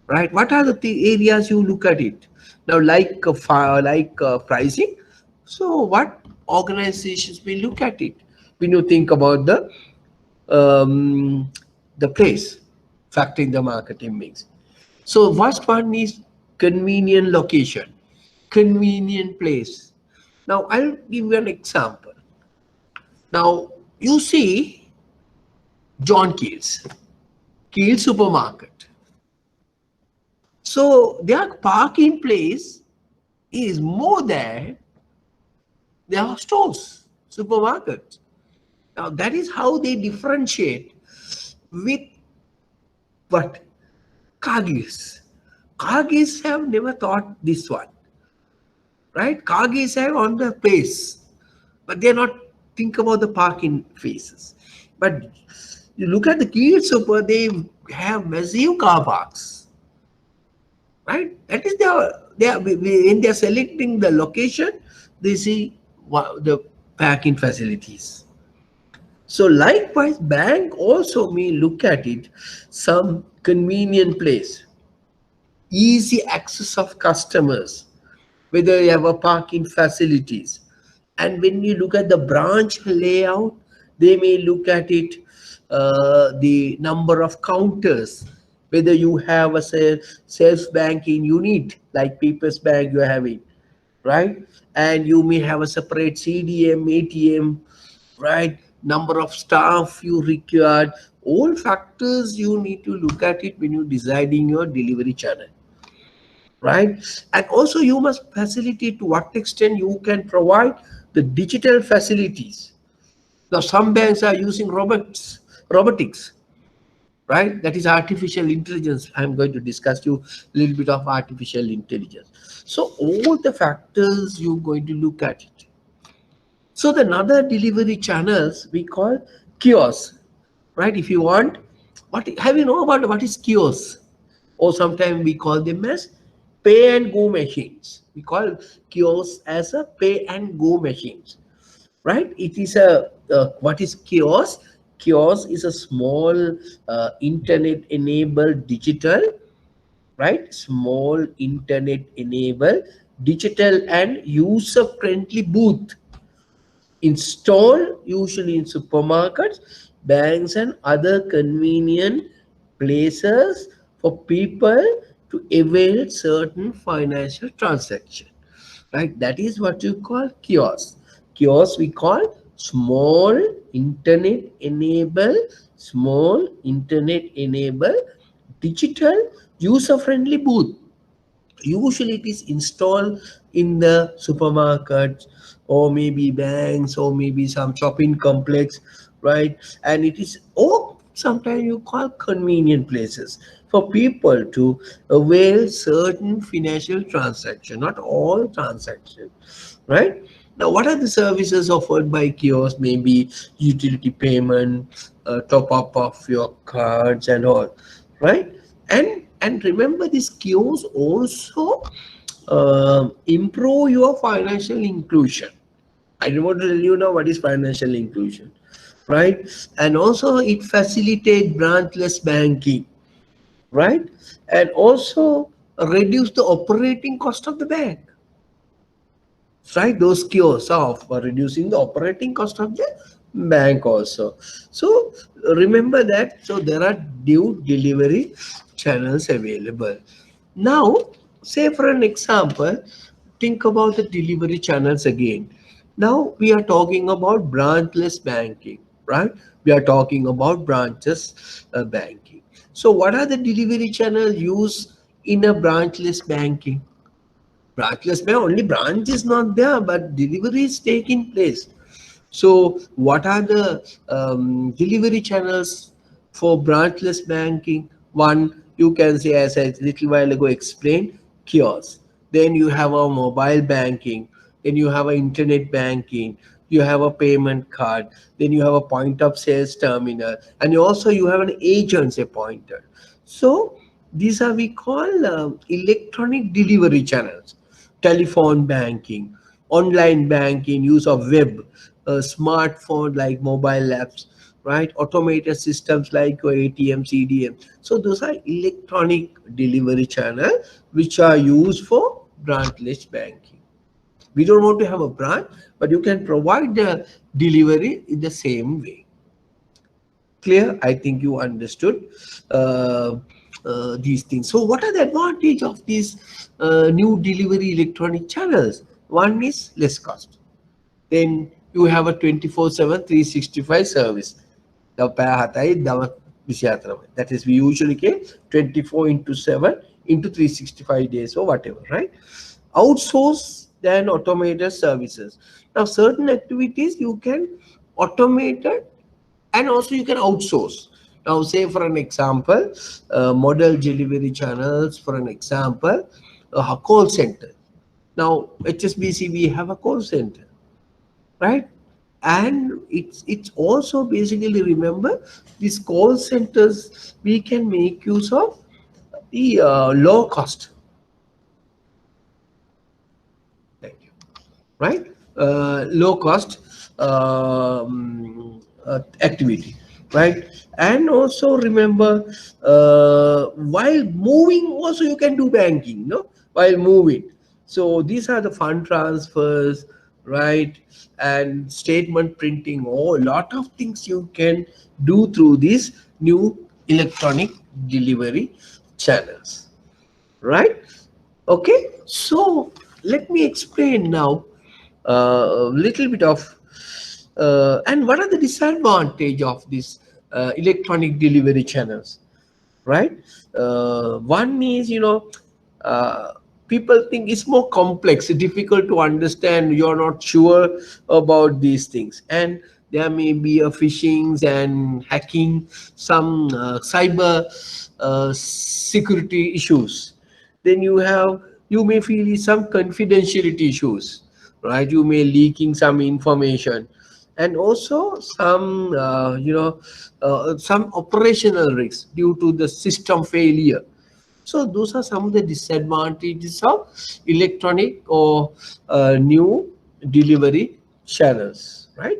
Right? What are the areas you look at it? Now, like pricing. So, what organizations will look at it when you think about the place factor in the marketing mix? So, first one is convenient location. convenient place. Now I'll give you an example. Now you see John Keel supermarket. So their parking place is more than their stores, supermarkets. Now that is how they differentiate with what? Kagis. Kagis have never thought this one, right? Kagis have on the place, but they're not think about the parking faces. But you look at the Keel Super, they have massive car parks, right? That is when they're selecting the location, they see the parking facilities. So likewise, bank also may look at it some convenient place, easy access of customers, whether you have a parking facilities. And when you look at the branch layout, they may look at it the number of counters, whether you have a self-banking unit like People's Bank you're having, right? And you may have a separate CDM, ATM, right? Number of staff you required, all factors you need to look at it when you're deciding your delivery channel, right? And also you must facilitate to what extent you can provide the digital facilities. Now some banks are using robotics, right? That is artificial intelligence. I'm going to discuss you a little bit of artificial intelligence. So all the factors you're going to look at it. So the another delivery channels we call kiosks, right? If you want, what have you know about what is kiosks? Or sometimes we call them as pay and go machines. We call kiosks as a pay and go machines, right? It is what is kiosk? Kiosk is a small internet enabled digital, right? Small internet enabled digital and user friendly booth installed usually in supermarkets, banks, and other convenient places for people to avail certain financial transaction. Right? That is what you call kiosk. Kiosk we call small internet enable digital user friendly booth. Usually it is installed in the supermarkets or maybe banks or maybe some shopping complex, right? And it is, or sometimes you call convenient places for people to avail certain financial transaction, not all transaction, right? Now what are the services offered by kiosk? Maybe utility payment, top up of your cards and all, right? And remember, this kiosk also improve your financial inclusion. I want to tell you now what is financial inclusion, right? And also it facilitate branchless banking, right? And also reduce the operating cost of the bank, right? Those kiosks of reducing the operating cost of the bank also. So remember that. So there are new delivery channels available. Now, say for an example, think about the delivery channels again. Now we are talking about branchless banking, right? We are talking about branches banking. So what are the delivery channels used in a branchless banking? Branchless bank, only branch is not there, but delivery is taking place. So what are the delivery channels for branchless banking? One, you can say, as I little while ago explained, kiosk. Then you have a mobile banking. Then you have a internet banking. You have a payment card. Then you have a point of sales terminal, and you have an agent's appointed. So these are we call electronic delivery channels. Telephone banking, online banking, use of web, smartphone like mobile apps, right? Automated systems like your ATM, CDM. So those are electronic delivery channels which are used for branchless banking. We don't want to have a branch, but you can provide the delivery in the same way. Clear? I think you understood. these things. So what are the advantage of these new delivery electronic channels? One is less cost. Then you have a 24/7 365 service. That is, we usually get 24 into 7 into 365 days or whatever, right? Outsource then automated services. Now certain activities you can automate it, and also you can outsource. Now say for an example, model delivery channels, for an example, a call center. Now HSBC, we have a call center, right? And it's also basically, remember, these call centers, we can make use of the low cost. Thank you. Right? Low cost activity, right? And also remember, while moving also you can do banking, no, while moving. So these are the fund transfers, right? And statement printing, oh, a lot of things you can do through these new electronic delivery channels, right? Okay, so let me explain now a little bit of and what are the disadvantage of this electronic delivery channels, right? One is, uh, people think it's more complex, difficult to understand. You're not sure about these things, and there may be a phishings and hacking, some cyber security issues. Then you may feel some confidentiality issues, right? You may leaking some information, and also some some operational risks due to the system failure. So those are some of the disadvantages of electronic or new delivery channels, right?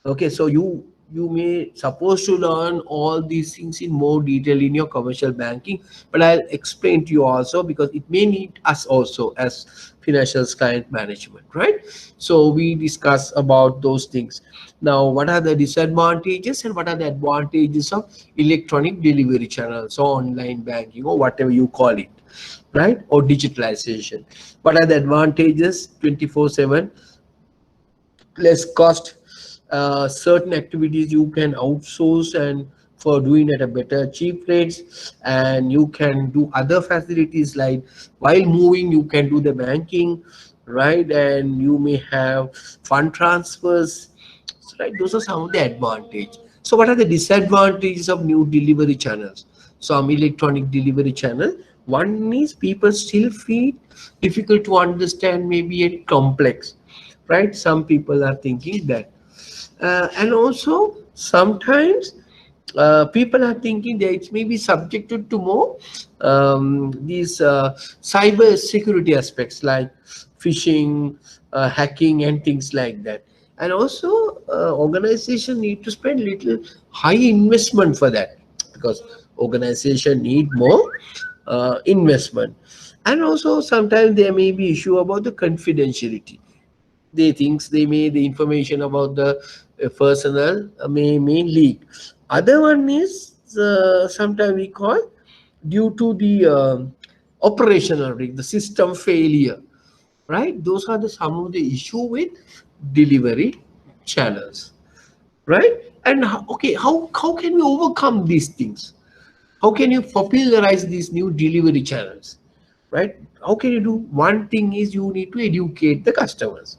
Okay, so you may supposed to learn all these things in more detail in your commercial banking, but I'll explain to you also, because it may need us also as financial client management, right? So we discuss about those things. Now, what are the disadvantages and what are the advantages of electronic delivery channels or online banking or whatever you call it, right? Or digitalization. What are the advantages? 24/7, less cost, certain activities you can outsource and for doing at a better cheap rates, and you can do other facilities like while moving you can do the banking, right? And you may have fund transfers. So, right, those are some of the advantage. So what are the disadvantages of new delivery channels? Some electronic delivery channel, one is people still feel difficult to understand, maybe yet complex, right? Some people are thinking that, and also sometimes people are thinking that it may be subjected to more these cyber security aspects like phishing, hacking, and things like that. And also organization need to spend little high investment for that, because organization need more investment. And also sometimes there may be issue about the confidentiality. They thinks they may the information about the personnel may leak. Other one is sometimes we call due to the operational risk, the system failure, right? Those are the some of the issue with delivery channels, right? And okay, how can we overcome these things? How can you popularize these new delivery channels, right? How can you do? One thing is you need to educate the customers,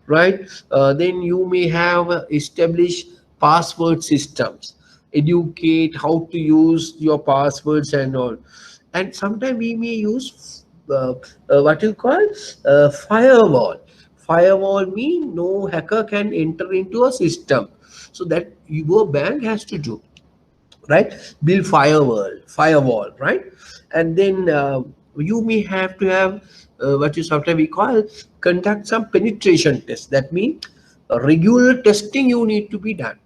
right? Then you may have established password systems, educate how to use your passwords and all. And sometimes we may use what you call firewall. Firewall mean no hacker can enter into a system, so that your bank has to do, right? Build firewall, right? And then you may have to have what you sometimes we call conduct some penetration test. That means regular testing you need to be done.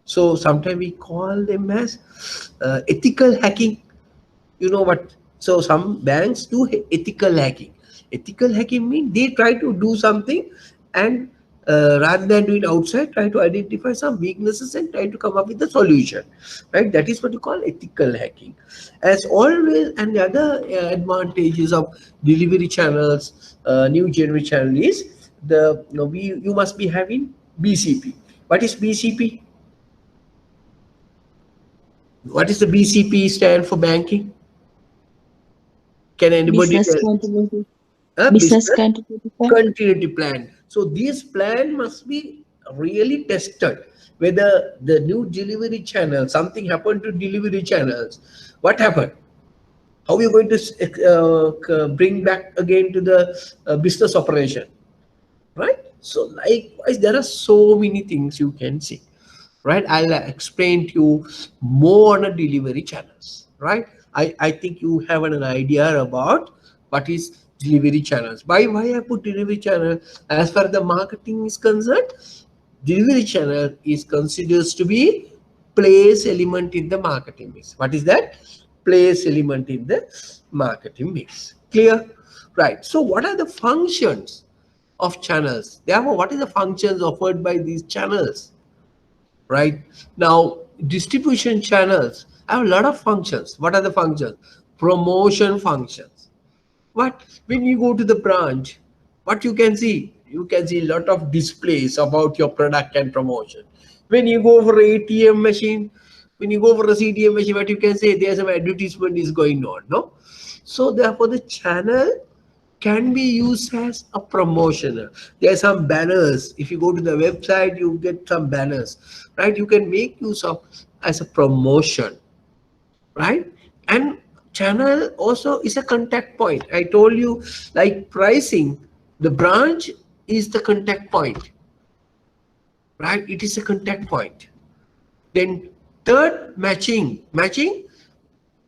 So sometimes we call them as ethical hacking. You know what? So some banks do ethical hacking. Ethical hacking means they try to do something, and rather than do it outside, try to identify some weaknesses and try to come up with a solution, right? That is what you call ethical hacking. As always, and the other advantages of delivery channels, new generation channel is the you must be having BCP. What is BCP? What is the BCP stand for banking? Can anybody
Business
tell?
continuity.
A
Business
business
continuity plan.
continuity plan. So this plan must be really tested. Whether the new delivery channel, something happened to delivery channels, what happened? How are you going to bring back again to the business operation, right? So likewise, there are so many things you can see, right? I'll explain to you more on a delivery channels, right? I think you have an idea about what is delivery channels. Why I put delivery channel? As far as the marketing is concerned, delivery channel is considered to be place element in the marketing mix. What is that? Place element in the marketing mix. Clear? Right. So what are the functions of channels? Therefore, what is the functions offered by these channels? Right now, distribution channels have a lot of functions. What are the functions? Promotion functions. What when you go to the branch, what you can see? You can see a lot of displays about your product and promotion. When you go for ATM machine, when you go for a CDM machine, what you can say? There's some advertisement is going on, no? So therefore, the channel can be used as a promotion. There are some banners. If you go to the website, you get some banners, right? You can make use of as a promotion, right? And channel also is a contact point. I told you, like pricing, the branch is the contact point, right? It is a contact point. Then third, matching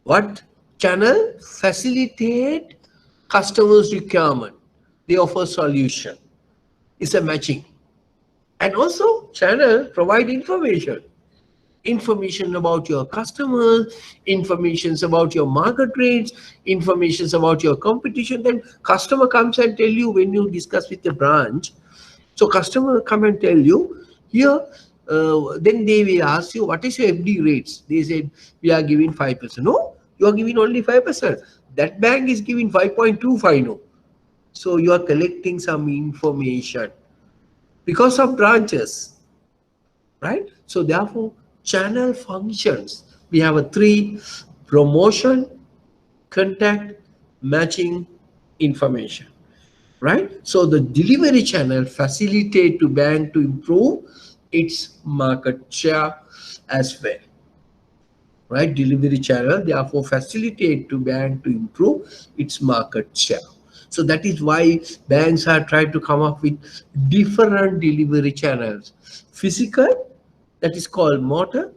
what? Channel facilitate customers requirement, they offer solution. It's a matching. And also channel provide information about your customers, informations about your market rates, informations about your competition. Then customer comes and tell you when you discuss with the branch. So customer come and tell you here. Then they will ask you what is your FD rates. They said we are giving 5%. No, you are giving only 5%. That bank is giving 5.25. No, so you are collecting some information because of branches, right? So therefore, channel functions. We have a three: promotion, contact, matching, information, right? So the delivery channel facilitate to bank to improve its market share as well, right? Delivery channel therefore facilitate to bank to improve its market share. So that is why banks are trying to come up with different delivery channels: physical, that is called motor,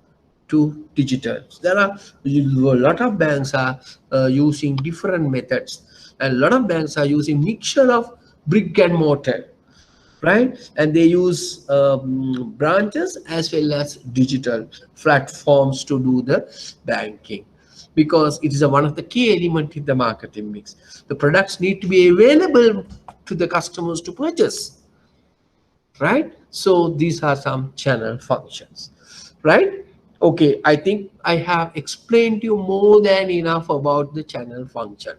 to digital. There are a lot of banks are using different methods, and a lot of banks are using mixture of brick and mortar, right? And they use branches as well as digital platforms to do the banking, because it is one of the key element in the marketing mix. The products need to be available to the customers to purchase, right? So these are some channel functions, right? Okay, I think I have explained to you more than enough about the channel function.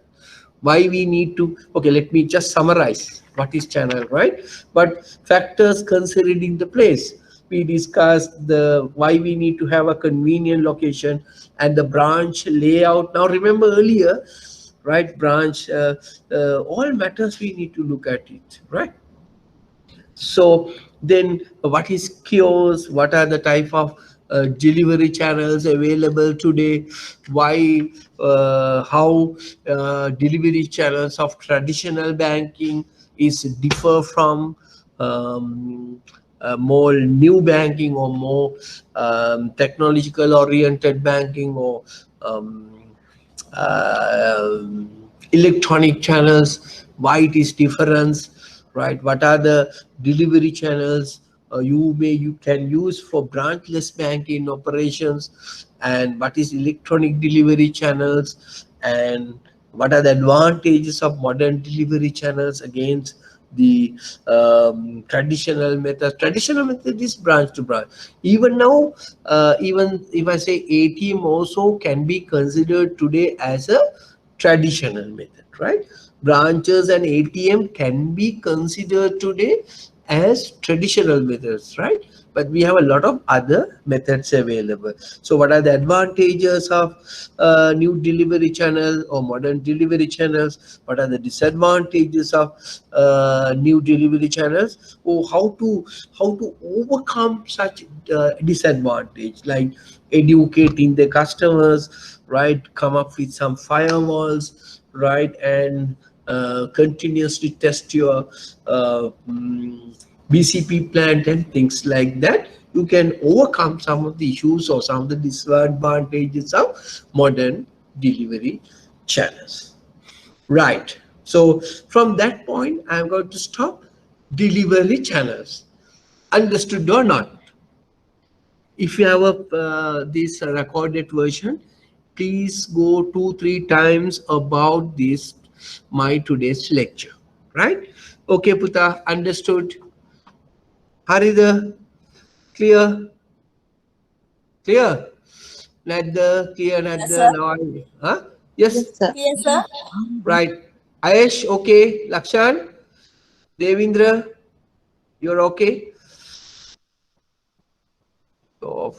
Why we need to, okay, let me just summarize what is channel, right? But factors considered in the place, we discussed the why we need to have a convenient location and the branch layout. Now remember earlier, right? Branch, all matters we need to look at it, right? So then what is kiosks? What are the type of delivery channels available today? Why, how delivery channels of traditional banking is differ from more new banking or more technological oriented banking or um, uh, electronic channels, why it is difference, right? What are the delivery channels you can use for branchless banking operations, and what is electronic delivery channels, and what are the advantages of modern delivery channels against the traditional method. Traditional method is branch to branch. Even now, even if I say ATM also can be considered today as a traditional method, right? Branches and ATM can be considered today as traditional methods, right? But we have a lot of other methods available. So what are the advantages of new delivery channel or modern delivery channels? What are the disadvantages of new delivery channels? Or how to overcome such disadvantage, like educating the customers, right? Come up with some firewalls, right? And continuously test your BCP plant and things like that. You can overcome some of the issues or some of the disadvantages of modern delivery channels. Right. So from that point, I'm going to stop delivery channels. Understood or not? If you have a this recorded version, please go 2-3 times about this my today's lecture. Right? Okay, Puta, understood. Harida, clear, clear. Clear,
Yes,
Nadda,
sir.
now huh? Yes,
Yes, sir.
Yes, sir.
right. Ayesh, okay. Lakshan, Devendra, you're okay. So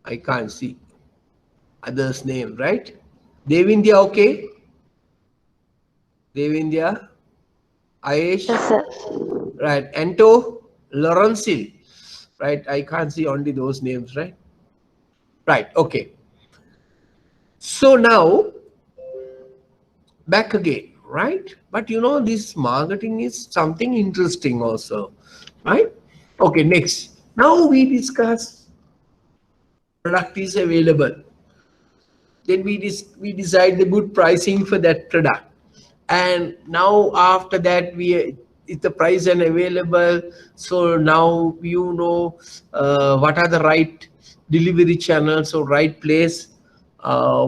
I can't see others' name, right? Devindya, okay. Devindya, Ayesh,
Yes, sir.
right. Anto, Lawrencil, right. I can't see only those names, right? Right, okay. So now back again, right? But this marketing is something interesting also, right? Okay, next. Now we discuss product is available. Then we decide the good pricing for that product. And now after that, it's the price and available. So now what are the right delivery channels or right place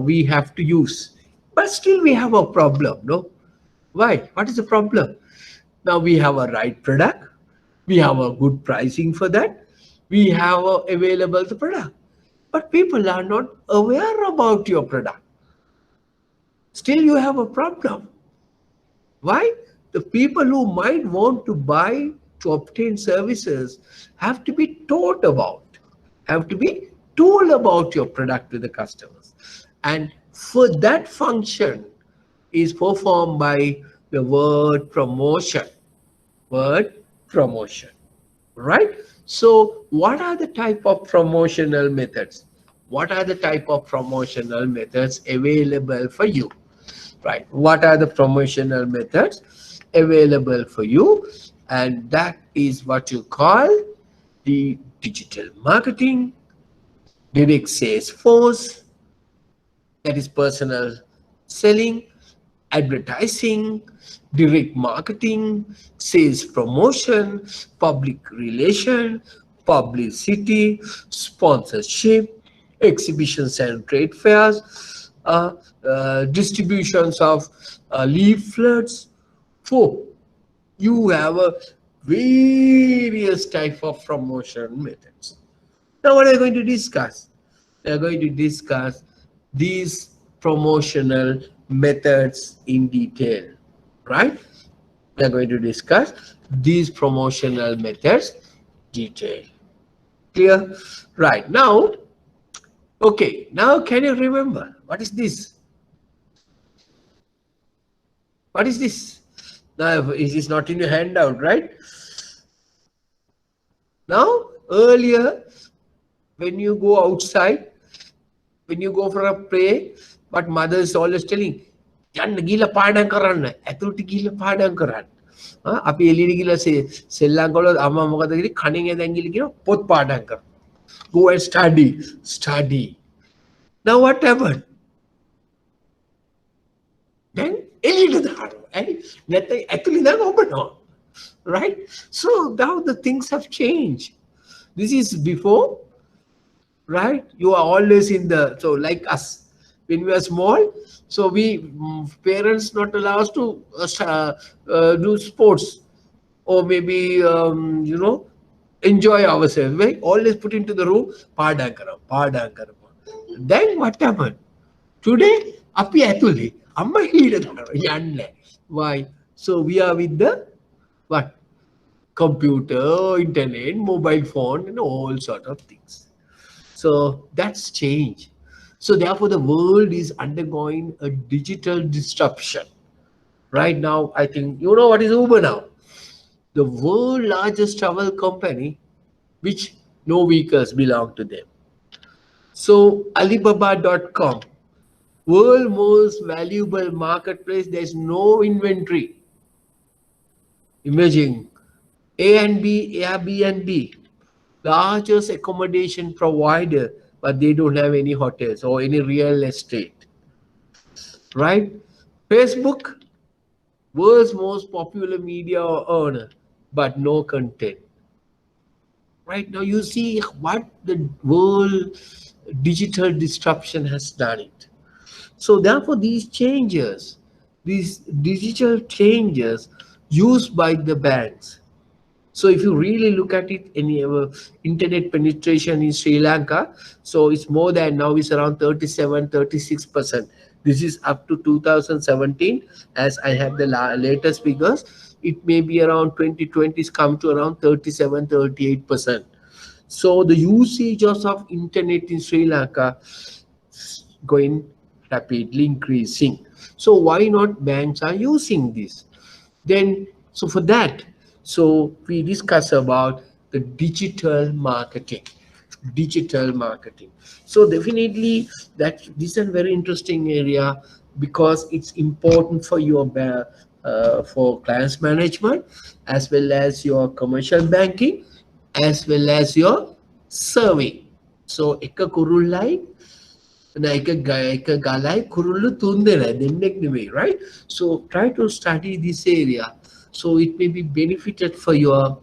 we have to use. But still we have a problem, no? Why? What is the problem? Now we have a right product. We have a good pricing for that. We have available the product. But people are not aware about your product. Still you have a problem. Why? The people who might want to buy to obtain services have to be taught about, have to be told about your product to the customers. And for that function is performed by the word promotion. Word promotion. Right? So what are the type of promotional methods? What are the type of promotional methods available for you? Right? What are the promotional methods available for you? And that is what you call the digital marketing, direct sales force, that is personal selling, advertising, direct marketing, sales promotion, public relation, publicity, sponsorship, exhibitions and trade fairs, distributions of leaflets. Four, you have a various type of promotion methods. Now what are we going to discuss? We are going to discuss these promotional methods in detail, right? We are going to discuss these promotional methods detail. Clear? Right. Now, okay. Now can you remember what is this? What is this? Now it is not in your handout, right? Now earlier when you go outside, when you go for a play, but mother is always telling, යන්න ගිහලා පාඩම් කරන්න, ඇතුළට ගිහලා පාඩම් කරන්න. අපි එළියට ගිහලා සෙල්ලම් කළොත් අම්මා මොකද කරන්නේ? කණින් ඇදන් ගිහලා කියනවා පොත් පාඩම් කරන්න. Go and study. Now what happened? Then එළියට දානවා. ඇයි? නැත්නම් ඇතුළේ දාන ඔබනවා. Right? So now the things have changed. This is before, right? You are always in the, so like us, when we are small. So we parents not allow us to do sports, or maybe enjoy ourselves. We always put into the room, pada karam, pada karam. Then what happened? Today, api atuli, amma hida yanne. Why? So we are with the what? Computer, internet, mobile phone, and all sort of things. So that's change. So therefore, the world is undergoing a digital disruption. Right now, I think you know what is Uber now, the world largest travel company, which no vehicles belong to them. So Alibaba.com, world most valuable marketplace. There's no inventory. Imagine Airbnb, largest accommodation provider, but they don't have any hotels or any real estate, right? Facebook, world's most popular media earner, but no content. Right now, you see what the world digital disruption has done it. So therefore, these changes, these digital changes used by the banks. So if you really look at it, any internet penetration in Sri Lanka, so it's more than now, it's around 37, 36%. This is up to 2017, as I have the latest figures. It may be around 2020, it's come to around 37, 38%. So the usage of internet in Sri Lanka going rapidly increasing. So why not banks are using this? Then, so for that, so we discuss about the digital marketing. Digital marketing. So definitely that this is a very interesting area, because it's important for your for clients management, as well as your commercial banking, as well as your survey. So එක කුරුල්ලයි එක ගලයි කුරුල්ලු තුන් දෙනා දෙන්නෙක් නෙමෙයි, right? So try to study this area, so it may be benefited for your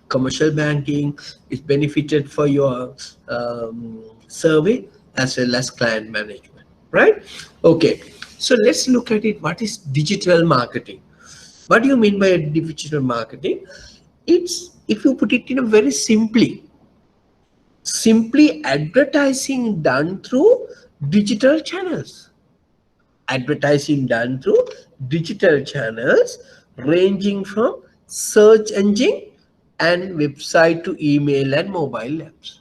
commercial banking, it's benefited for your survey, as well as client management, right? Okay, so let's look at it. What is digital marketing? What do you mean by digital marketing? It's, if you put it in a very simply advertising done through digital channels. Advertising done through digital channels, ranging from search engine and website to email and mobile apps.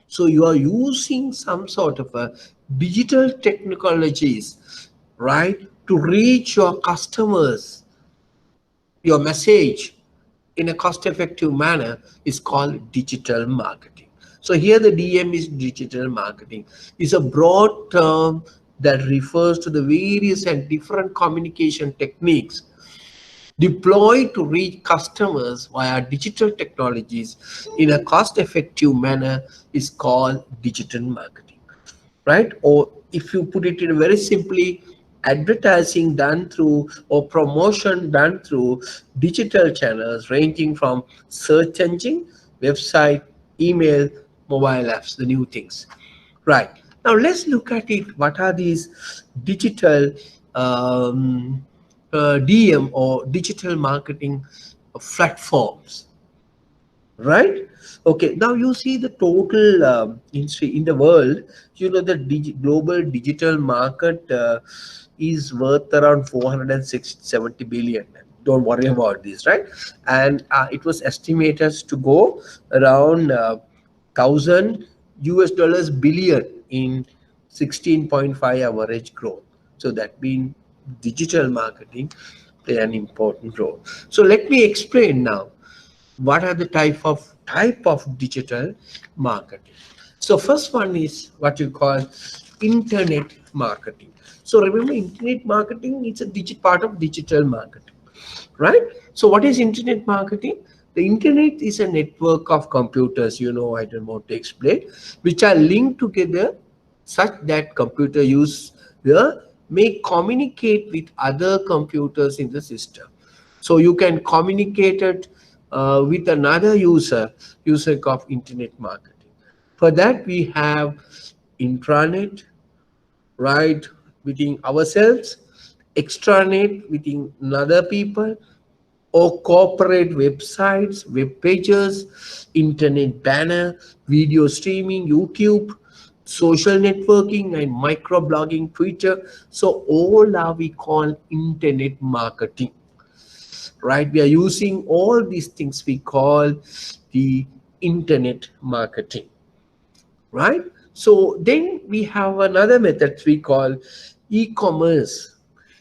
So you are using some sort of a digital technologies, right, to reach your customers. Your message in a cost-effective manner is called digital marketing. So here the DM is digital marketing. It's a broad term that refers to the various and different communication techniques deployed to reach customers via digital technologies in a cost-effective manner is called digital marketing, right? Or if you put it in very simply, advertising done through or promotion done through digital channels, ranging from search engine, website, email, mobile apps, the new things, right? Now let's look at it. What are these digital DM or digital marketing platforms? Right? Okay, now you see the total industry in the world. You know the global digital market is worth around 470 billion. Don't worry about this, right? And it was estimated to go around 1000 US dollars billion in 16.5 average growth. So that means digital marketing play an important role. So let me explain now what are the type of digital marketing. So first one is what you call internet marketing. So remember, internet marketing is a part of digital marketing, right? So what is internet marketing? The internet is a network of computers, I don't want to explain, which are linked together such that computer user may communicate with other computers in the system. So you can communicate it with another user of internet marketing. For that we have intranet, right, within ourselves, extranet within other people, or corporate websites, web pages, internet banner, video streaming, YouTube, social networking, and microblogging, Twitter. So all are we call internet marketing, right? We are using all these things we call the internet marketing, right? So then we have another method we call e-commerce.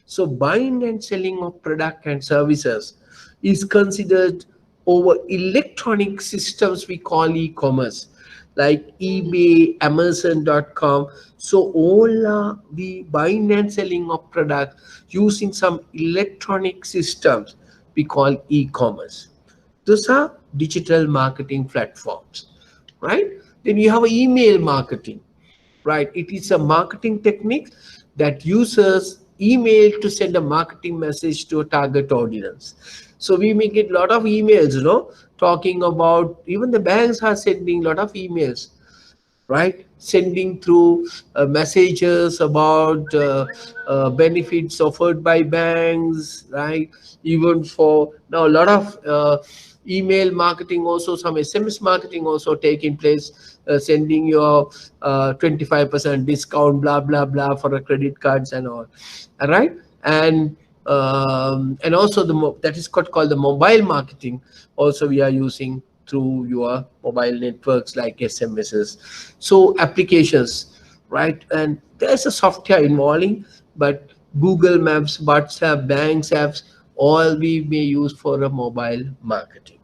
So buying and selling of product and services is considered over electronic systems we call e-commerce, like eBay, Amazon.com. So all the buying and selling of product using some electronic systems we call e-commerce. Those are digital marketing platforms, right? Then you have email marketing, right? It is a marketing technique that uses email to send a marketing message to a target audience. So we may get a lot of emails, talking about, even the banks are sending a lot of emails, right? Sending through messages about benefits offered by banks, right? Even for now, a lot of email marketing, also some SMS marketing also taking place, sending your 25% discount, blah blah blah, for a credit cards and all right? And also that is called the mobile marketing. Also, we are using through your mobile networks like SMSs, so applications, right? And there's a software involving, but Google Maps, WhatsApp, banks apps, all we may use for a mobile marketing.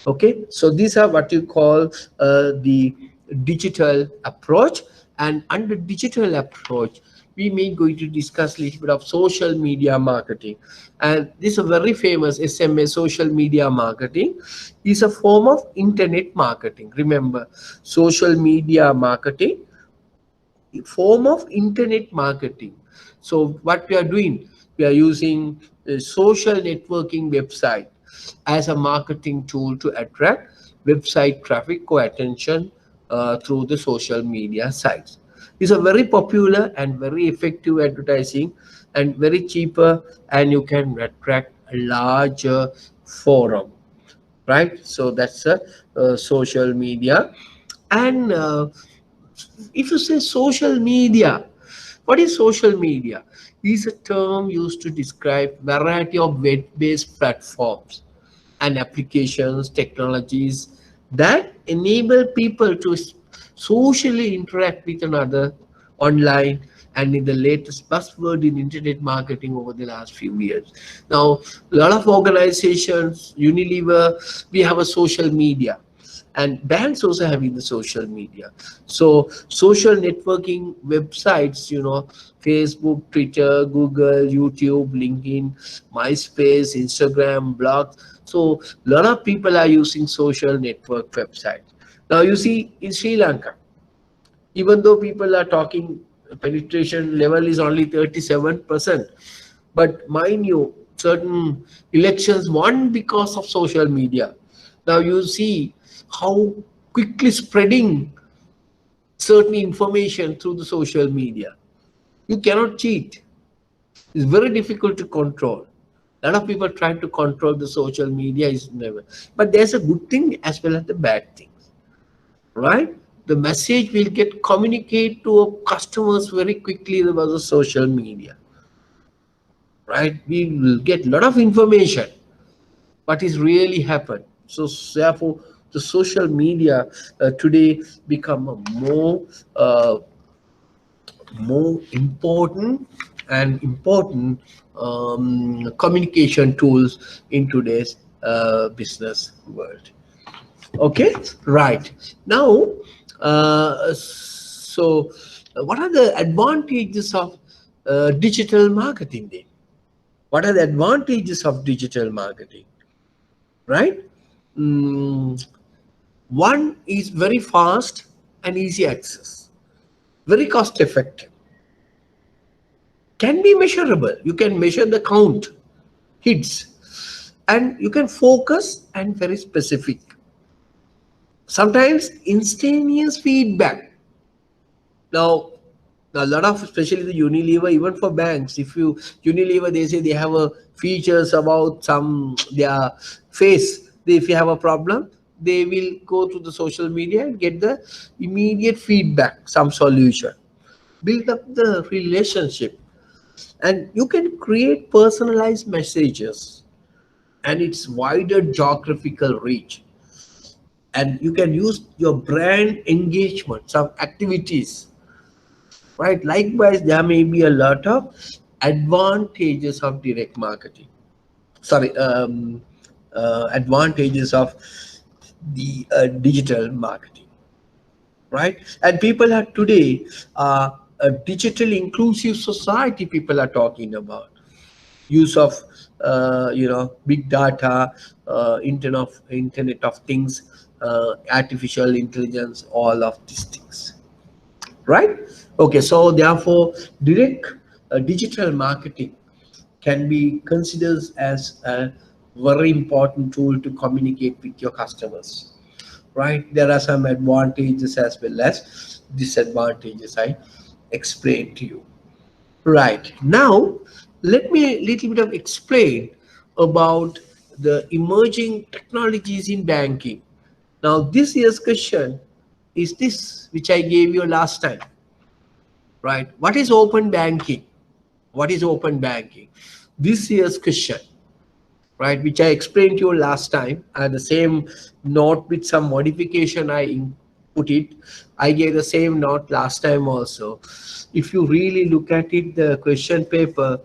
Okay, so these are what you call the digital approach. And under digital approach, we may going to discuss a little bit of social media marketing. And this is a very famous SMA, social media marketing is a form of internet marketing. Remember, social media marketing, form of internet marketing. So what we are doing, we are using a social networking website as a marketing tool to attract website traffic or attention through the social media sites. These are very popular and very effective advertising, and very cheaper, and you can attract a larger forum, right? So that's a social media. And if you say social media, what is social media? Is a term used to describe variety of web-based platforms and applications, technologies that enable people to socially interact with another online, and in the latest buzzword in internet marketing over the last few years. Now, a lot of organizations, Unilever, we have a social media, and banks also having the social media. So social networking websites, Facebook, Twitter, Google, YouTube, LinkedIn, MySpace, Instagram, blogs. So a lot of people are using social network websites. Now you see in Sri Lanka, even though people are talking penetration level is only 37%, but mind you, certain elections won because of social media. Now you see how quickly spreading certain information through the social media. You cannot cheat. It's very difficult to control. A lot of people trying to control the social media is never. But there's a good thing as well as the bad things, right? The message will get communicate to our customers very quickly about the social media, right? We will get a lot of information, what is really happened. So therefore, the social media today become a more important and important communication tools in today's business world. Okay, right. Now, what are the advantages of digital marketing then? What are the advantages of digital marketing, right? Mm, One is very fast and easy access, very cost effective, can be measurable. You can measure the count, hits, and you can focus and very specific. Sometimes instantaneous feedback, Now, a lot of, especially the Unilever, even for banks, if you Unilever, they say they have a features about some their face. If you have a problem, they will go to the social media and get the immediate feedback, some solution. Build up the relationship, and you can create personalized messages, and its wider geographical reach. And you can use your brand engagement, some activities, right? Likewise, there may be a lot of advantages of direct marketing. Sorry, advantages of the digital marketing, right? And people are today a digital inclusive society. People are talking about use of big data, internet of things, artificial intelligence, all of these things, right? Okay, so therefore, direct digital marketing can be considered as a very important tool to communicate with your customers, right? There are some advantages as well as disadvantages I explained to you. Right. Now, let me a little bit of explain about the emerging technologies in banking. Now, this year's question is this, which I gave you last time, right? What is open banking? What is open banking? This year's question, right, which I explained to you last time, and the same note with some modification put it. I gave the same note last time also. If you really look at it, the question paper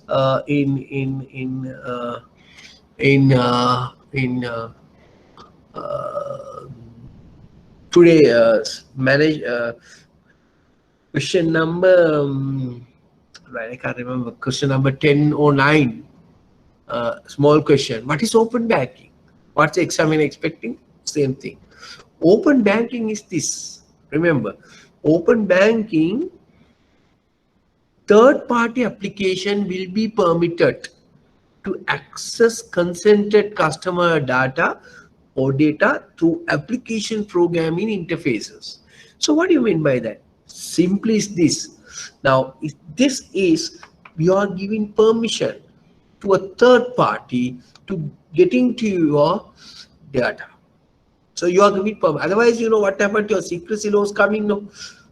uh, in in in uh, in uh, today manage question number right, I can't remember, question number 1009. Small question. What is open banking? What's the examiner expecting? Same thing. Open banking is this. Remember, open banking, third party application will be permitted to access consented customer data or data through application programming interfaces. So what do you mean by that? Simply is this. Now, if this is, you are giving permission to a third party to getting to your data. So you are giving permission. Otherwise, you know what happened? Your secrecy law is coming now.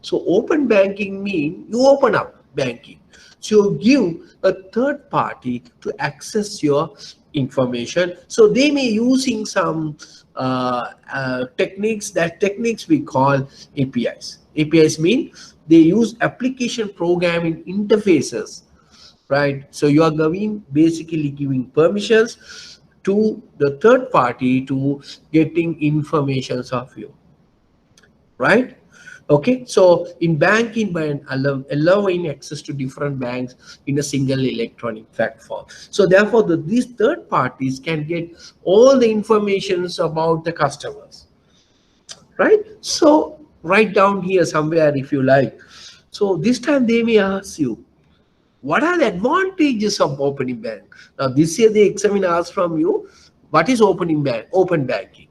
So open banking mean you open up banking. So you give a third party to access your information. So they may using some techniques. That techniques we call APIs. APIs mean they use application programming interfaces, right? So you are giving, basically giving permissions to the third party to getting informations of you, right? Okay, so in banking, by allowing access to different banks in a single electronic platform. So therefore, these third parties can get all the informations about the customers, right? So write down here somewhere if you like. So this time they may ask you, what are the advantages of opening bank? Now this year the examiner asks from you, what is opening bank? Open banking.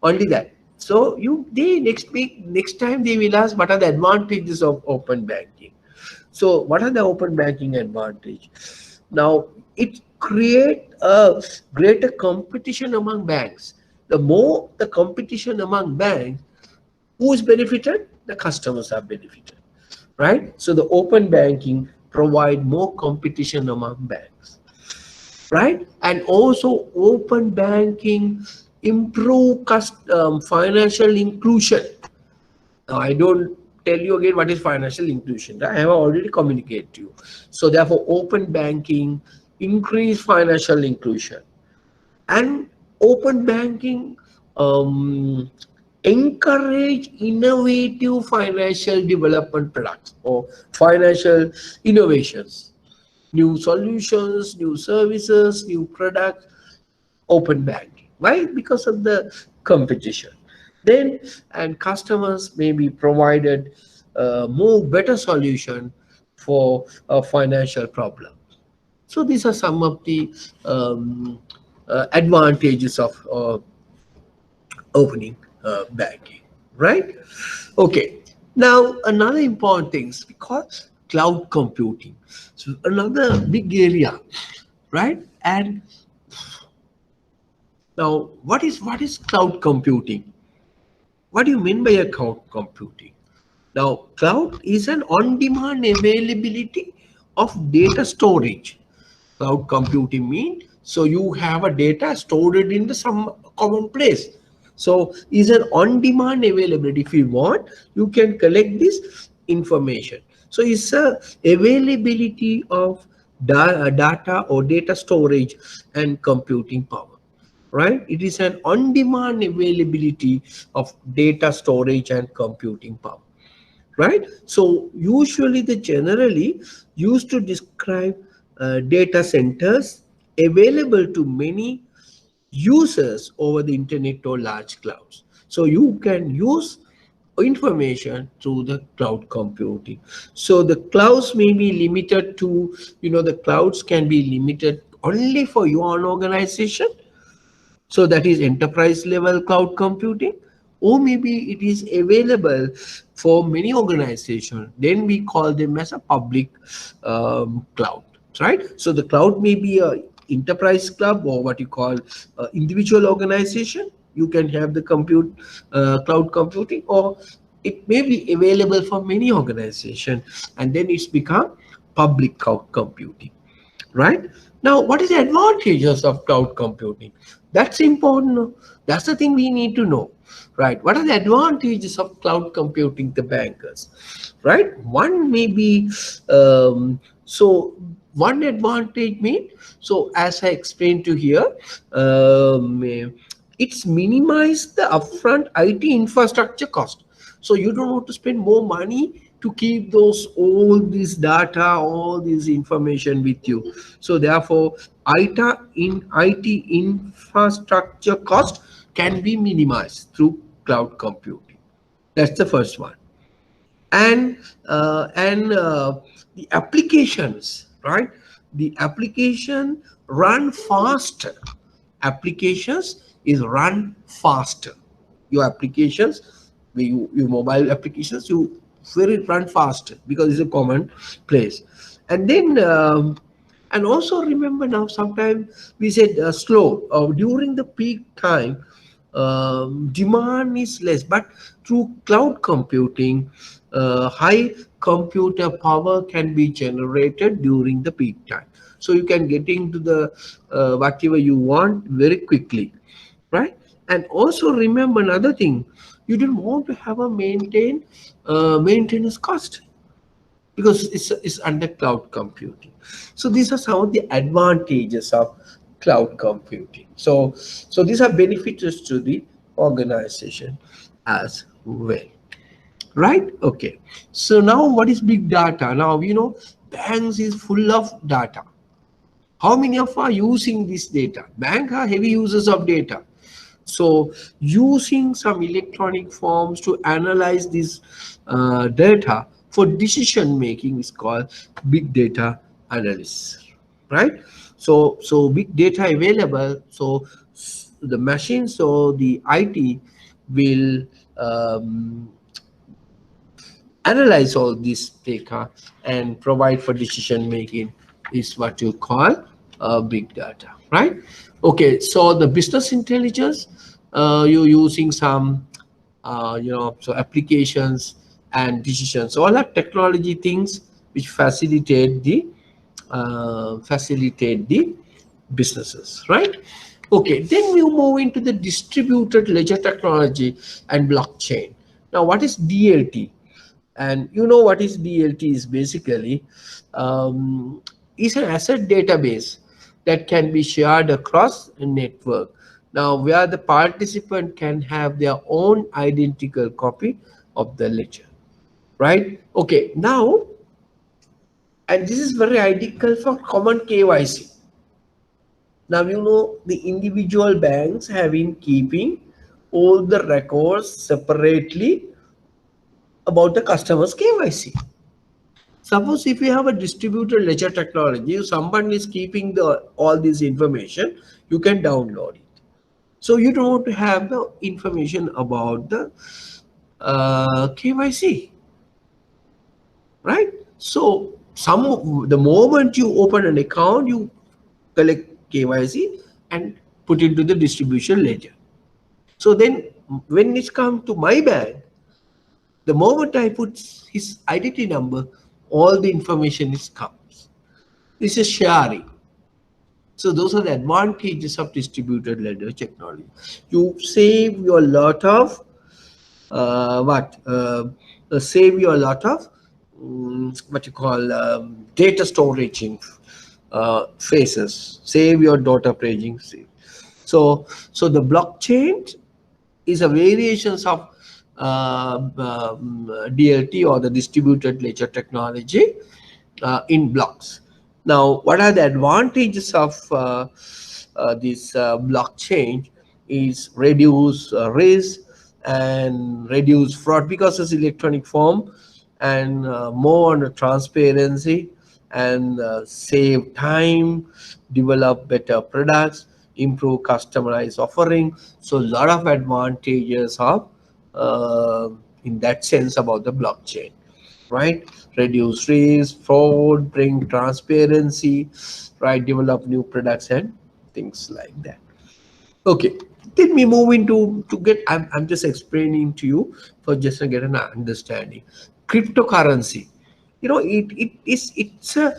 Only that. So they next time they will ask what are the advantages of open banking. So what are the open banking advantage? Now it create a greater competition among banks. The more the competition among banks, who is benefited? The customers are benefited, right? So the open banking provide more competition among banks, right? And also open banking improve financial inclusion. Now I don't tell you again what is financial inclusion. I have already communicated to you. So therefore open banking increase financial inclusion, and open banking um, encourage innovative financial development products or financial innovations, new solutions, new services, new products. Open banking. Why? Because of the competition. Then, and customers may be provided more better solution for a financial problem. So these are some of the advantages of opening banking, right? Okay. Now, another important thing is because cloud computing. So another big area, right? And now, what is cloud computing? What do you mean by a cloud computing? Now, cloud is an on-demand availability of data storage. Cloud computing means so you have a data stored in the some common place. So is an on-demand availability. If you want, you can collect this information. So it's a availability of data or data storage and computing power, right? It is an on-demand availability of data storage and computing power, right? So usually they generally used to describe data centers available to many users over the internet or large clouds. So you can use information through the cloud computing. So the clouds may be limited to, the clouds can be limited only for your own organization, so that is enterprise level cloud computing, or maybe it is available for many organizations. Then we call them as a public cloud, right? So the cloud may be a enterprise club or what you call individual organization. You can have the cloud computing, or it may be available for many organizations, and then it's become public cloud computing, right? Now, what is the advantages of cloud computing? That's important. No? That's the thing we need to know, right? What are the advantages of cloud computing to bankers, right? One may be, so one advantage mean, so as I explained to here, it's minimize the upfront IT infrastructure cost. So you don't have to spend more money to keep those all this data, all this information with you. So therefore, IT infrastructure cost can be minimized through cloud computing. That's the first one. And the applications, right? The application run faster. Applications is run faster. Your applications, your mobile applications, you very run faster because it's a common place. And then and also remember, now sometimes we said slow during the peak time, demand is less, but through cloud computing, high computer power can be generated during the peak time, so you can get into the whatever you want very quickly, right? And also remember another thing, you don't want to have a maintenance cost because it's under cloud computing. So these are some of the advantages of cloud computing. So these are benefits to the organization as well, right? Okay, so now what is big data? Now banks is full of data. How many of are using this data? Banks are heavy users of data. So using some electronic forms to analyze this data for decision making is called big data analysis, right? So big data available. So the machines or the IT will analyze all this data and provide for decision making is what you call big data, right? Okay, so the business intelligence, you're using some so applications and decisions, all are technology things which facilitate the businesses, right? Okay, then we move into the distributed ledger technology and blockchain. Now, what is DLT? And you know what is DLT is basically, is an asset database that can be shared across a network. Now, where the participant can have their own identical copy of the ledger, right? Okay, now, and this is very ideal for common KYC. Now, the individual banks have been keeping all the records separately about the customer's KYC. Suppose if you have a distributed ledger technology, if someone is keeping all this information, you can download it. So you don't want to have the information about the KYC. right? So the moment you open an account, you collect KYC and put into the distribution ledger. So then when it comes to my bank, the moment I put his identity number, all the information is comes. This is sharing. So those are the advantages of distributed ledger technology. You save your lot of what save you a lot of what you call data storage in phases. Save your data paging. So the blockchain is a variations of DLT or the distributed ledger technology in blocks. Now, what are the advantages of this blockchain? Is reduce risk and reduce fraud because it's electronic form, and more on the transparency, and save time, develop better products, improve customized offering. So a lot of advantages of in that sense about the blockchain, right? Reduce risk, fraud, bring transparency, right? Develop new products and things like that. Okay, then we move into to get. I'm just explaining to you for just to get an understanding. Cryptocurrency, it's a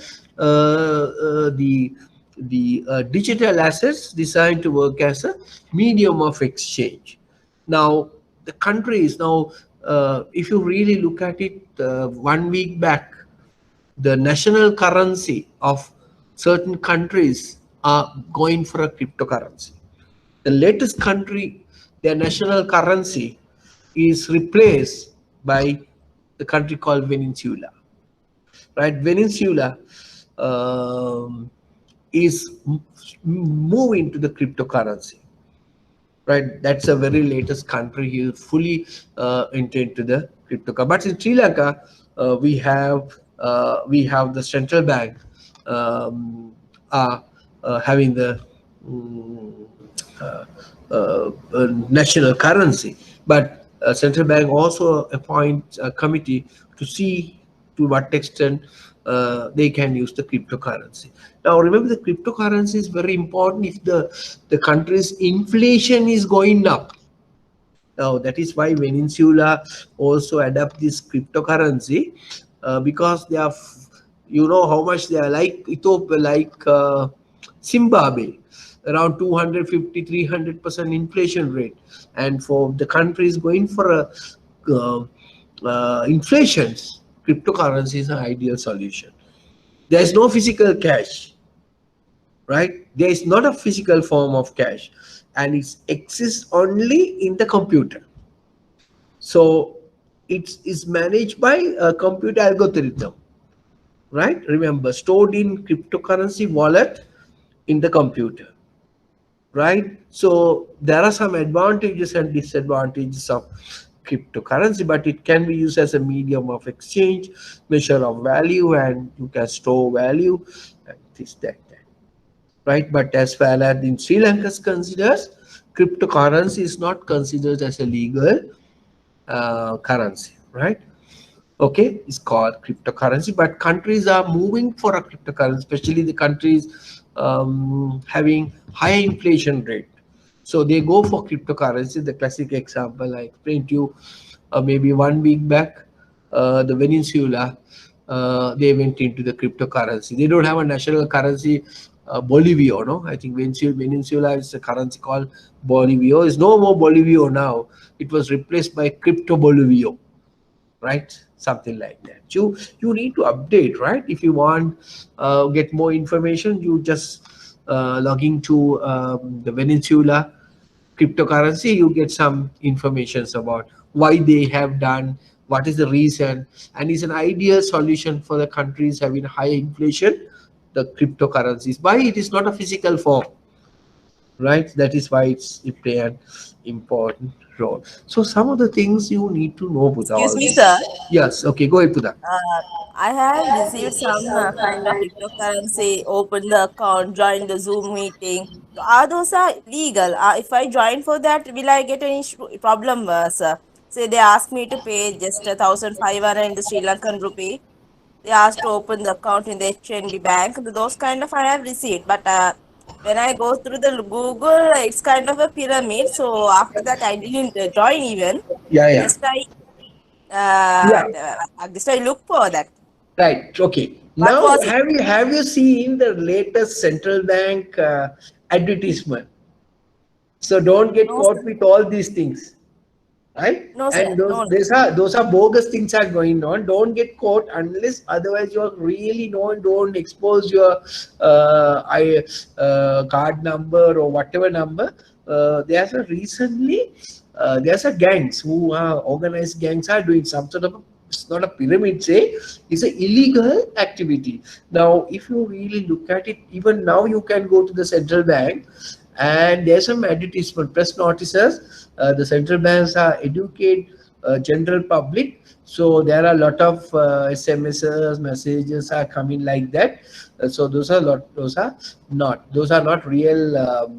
the digital assets designed to work as a medium of exchange. Now the countries now, if you really look at it, 1 week back, the national currency of certain countries are going for a cryptocurrency. The latest country, their national currency is replaced by the country called Venezuela. Right, Venezuela um, is moving to the cryptocurrency. Right, that's a very latest country. He fully into the cryptocurrency. But in Sri Lanka, we have the central bank um, having the mm, uh, national currency. But central bank also appoints a committee to see to what extent they can use the cryptocurrency. Now, remember, the cryptocurrency is very important if the country's inflation is going up. Now, that is why Venezuela also adopt this cryptocurrency because they are, you know, how much they are like Ethiopia, like Zimbabwe, around 250, 300% inflation rate. And for the countries going for a inflations, cryptocurrency is an ideal solution. There is no physical cash, right? There is not a physical form of cash, and it exists only in the computer. So it is managed by a computer algorithm, right? Remember, stored in cryptocurrency wallet in the computer, right? So there are some advantages and disadvantages of cryptocurrency, but it can be used as a medium of exchange, measure of value, and you can store value and this, that. Right? But as far as in Sri Lanka considers, cryptocurrency is not considered as a legal currency, right? Okay, it's called cryptocurrency, but countries are moving for a cryptocurrency, especially the countries having high inflation rate. So they go for cryptocurrency. The classic example I explained to you maybe 1 week back, the Venezuela, they went into the cryptocurrency. They don't have a national currency, Bolivia, no? I think Venezuela is a currency called Bolivia. It's no more Bolivia now. It was replaced by crypto Bolivia, right? Something like that. You need to update, right? If you want get more information, you just log into the Venezuela cryptocurrency. You get some informations about why they have done, what is the reason, and is an ideal solution for the countries having high inflation. The cryptocurrencies, why it is not a physical form, right? That is why it play an important role. So some of the things you need to know, Buddha.
Excuse me,
Also.
sir.
Yes, okay, go ahead, Buddha.
I have received some kind of cryptocurrency, open the account, join the Zoom meeting. So are those are legal? If I join for that, will I get any problem, sir? Say they ask me to pay just 1,500 in the Sri Lankan rupee. they ask to open the account in the HNB bank. Those kind of I have received, but when I go through the Google, it's kind of a pyramid. So after that, I didn't join even.
Yeah, yeah,
Just I
yeah.
just I look for that.
Right. Okay.
What
Now,
was it?
have you seen the latest central bank advertisement? So don't get
No,
caught
sir.
with all these things, right?
No, sir.
And
No,
those
no.
those are bogus things are going on. Don't get caught unless otherwise you're really known. Don't expose your I card number or whatever number. There's a gangs who are organized gangs are doing some sort of it's not a pyramid, say it's an illegal activity. Now if you really look at it, even now you can go to the central bank and there's some advertisement press notices. The central banks are educate general public, so there are a lot of SMSs messages are coming like that. So those are not real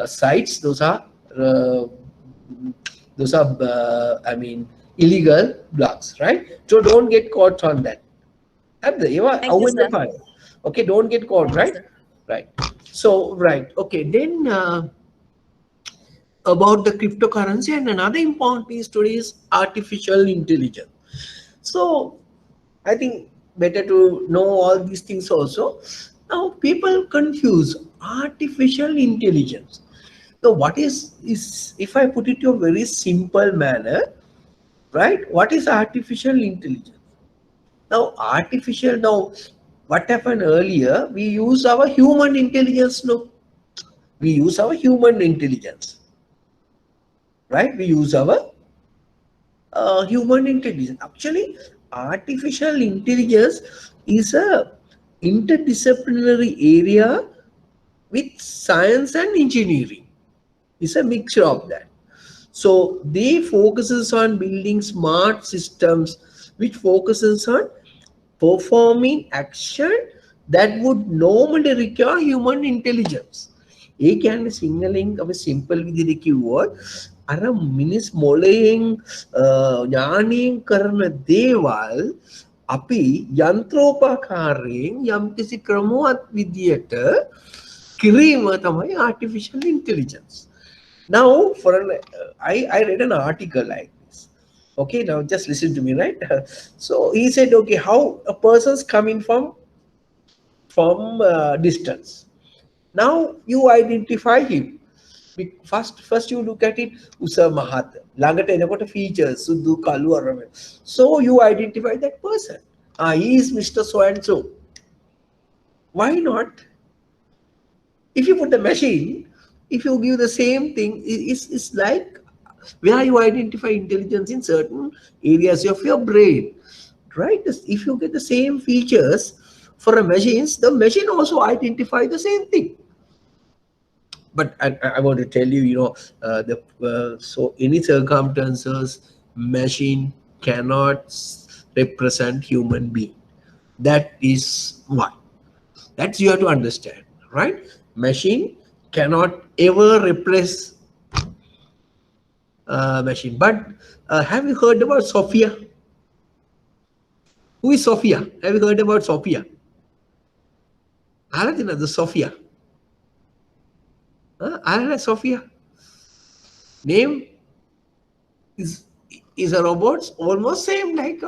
sites. Uh, I mean, illegal blogs, right? So don't get caught on that. Have the you are
Thank you,
out in the
sir.
fire. Okay, don't get caught,
Thank you,
right?
sir.
Right. So right. Okay. Then about the cryptocurrency, and another important piece today is artificial intelligence. So I think better to know all these things also. Now people confuse artificial intelligence. So what is if I put it to a very simple manner, right? What is artificial intelligence? Now what happened earlier? We use our human intelligence. No, we use our human intelligence, right? We use our human intelligence. Actually, artificial intelligence is a interdisciplinary area with science and engineering. It's a mixture of that. So they focuses on building smart systems, which focuses on performing action that would normally require human intelligence. ඒ කියන්නේ සිංහලෙන් අපි simple විදිහට කිව්වොත් අර මිනිස් මොළයෙන් ඥානයෙන් කරන දේවල් අපි යන්ත්‍රෝපකාරයෙන් යම්කිසි ක්‍රමවත් විදියට කිරීම තමයි artificial intelligence. Now, I read an article like this. Okay, now just listen to me, right? So he said, okay, how a person's coming from distance. Now you identify him. First you look at it, Usa Mahat. Langata එනකොට features, Sudu Kalu Arame. So you identify that person. Ah, he is Mr. So and so. Why not? If you put the machine, if you give the same thing, it's like where you identify intelligence in certain areas of your brain, right? If you get the same features for a machine, the machine also identify the same thing. But I want to tell you, so any circumstances, machine cannot represent human being. That is one. That's you have to understand, right? Machine cannot ever replace machine. But have you heard about Sophia? Who is Sophia? Have you heard about Sophia? Aladina, the Sophia. Alana Sophia. Name is a robot almost same like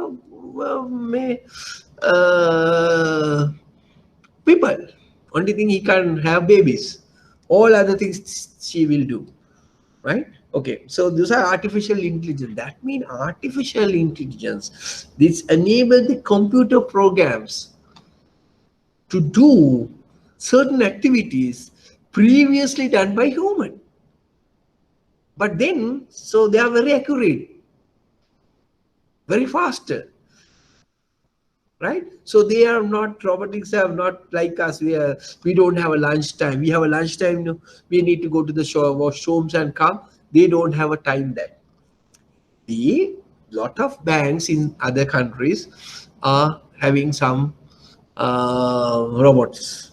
people. Only thing he can have babies. All other things she will do. Right? Okay, so these are artificial intelligence. That means artificial intelligence. This enable the computer programs to do certain activities previously done by human. But then, so they are very accurate, very faster, right? So they are not, robotics are not like us. We don't have a lunch time. We have a lunch time. We need to go to the washrooms and come. They don't have a time there. The lot of banks in other countries are having some robots,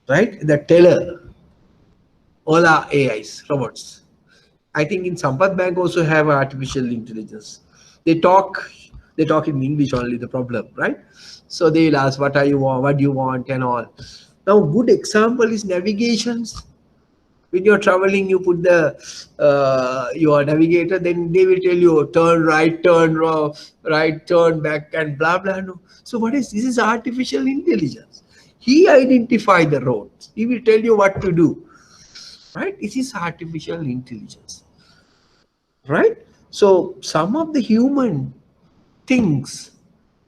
right? The teller, all are AIs, robots. I think in Sampath Bank also have artificial intelligence. They talk They talk in English only, the problem, right? So they will ask, what are you want, what do you want, and all. Now, good example is navigations. When you're traveling, you put the your navigator, then they will tell you turn right, turn wrong, right, turn back, and blah blah. No. So what is this? Is artificial intelligence. He identify the roads. He will tell you what to do. Right? It is artificial intelligence. Right? So some of the human things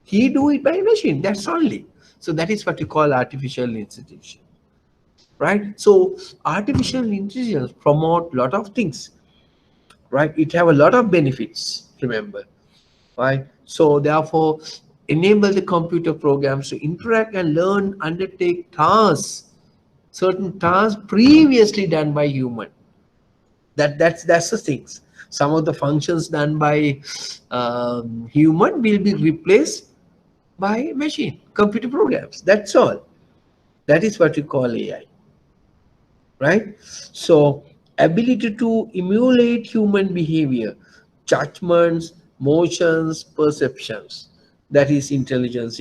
he do it by machine. That's only. So that is what you call artificial intelligence. Right? So artificial intelligence promote lot of things. Right? It have a lot of benefits. Remember, right? So therefore, enable the computer programs to interact and learn, undertake tasks, certain tasks previously done by human. That's the things. Some of the functions done by human will be replaced by machine computer programs. That's all. That is what you call AI, right? So ability to emulate human behavior, judgments, motions, perceptions. That is intelligence,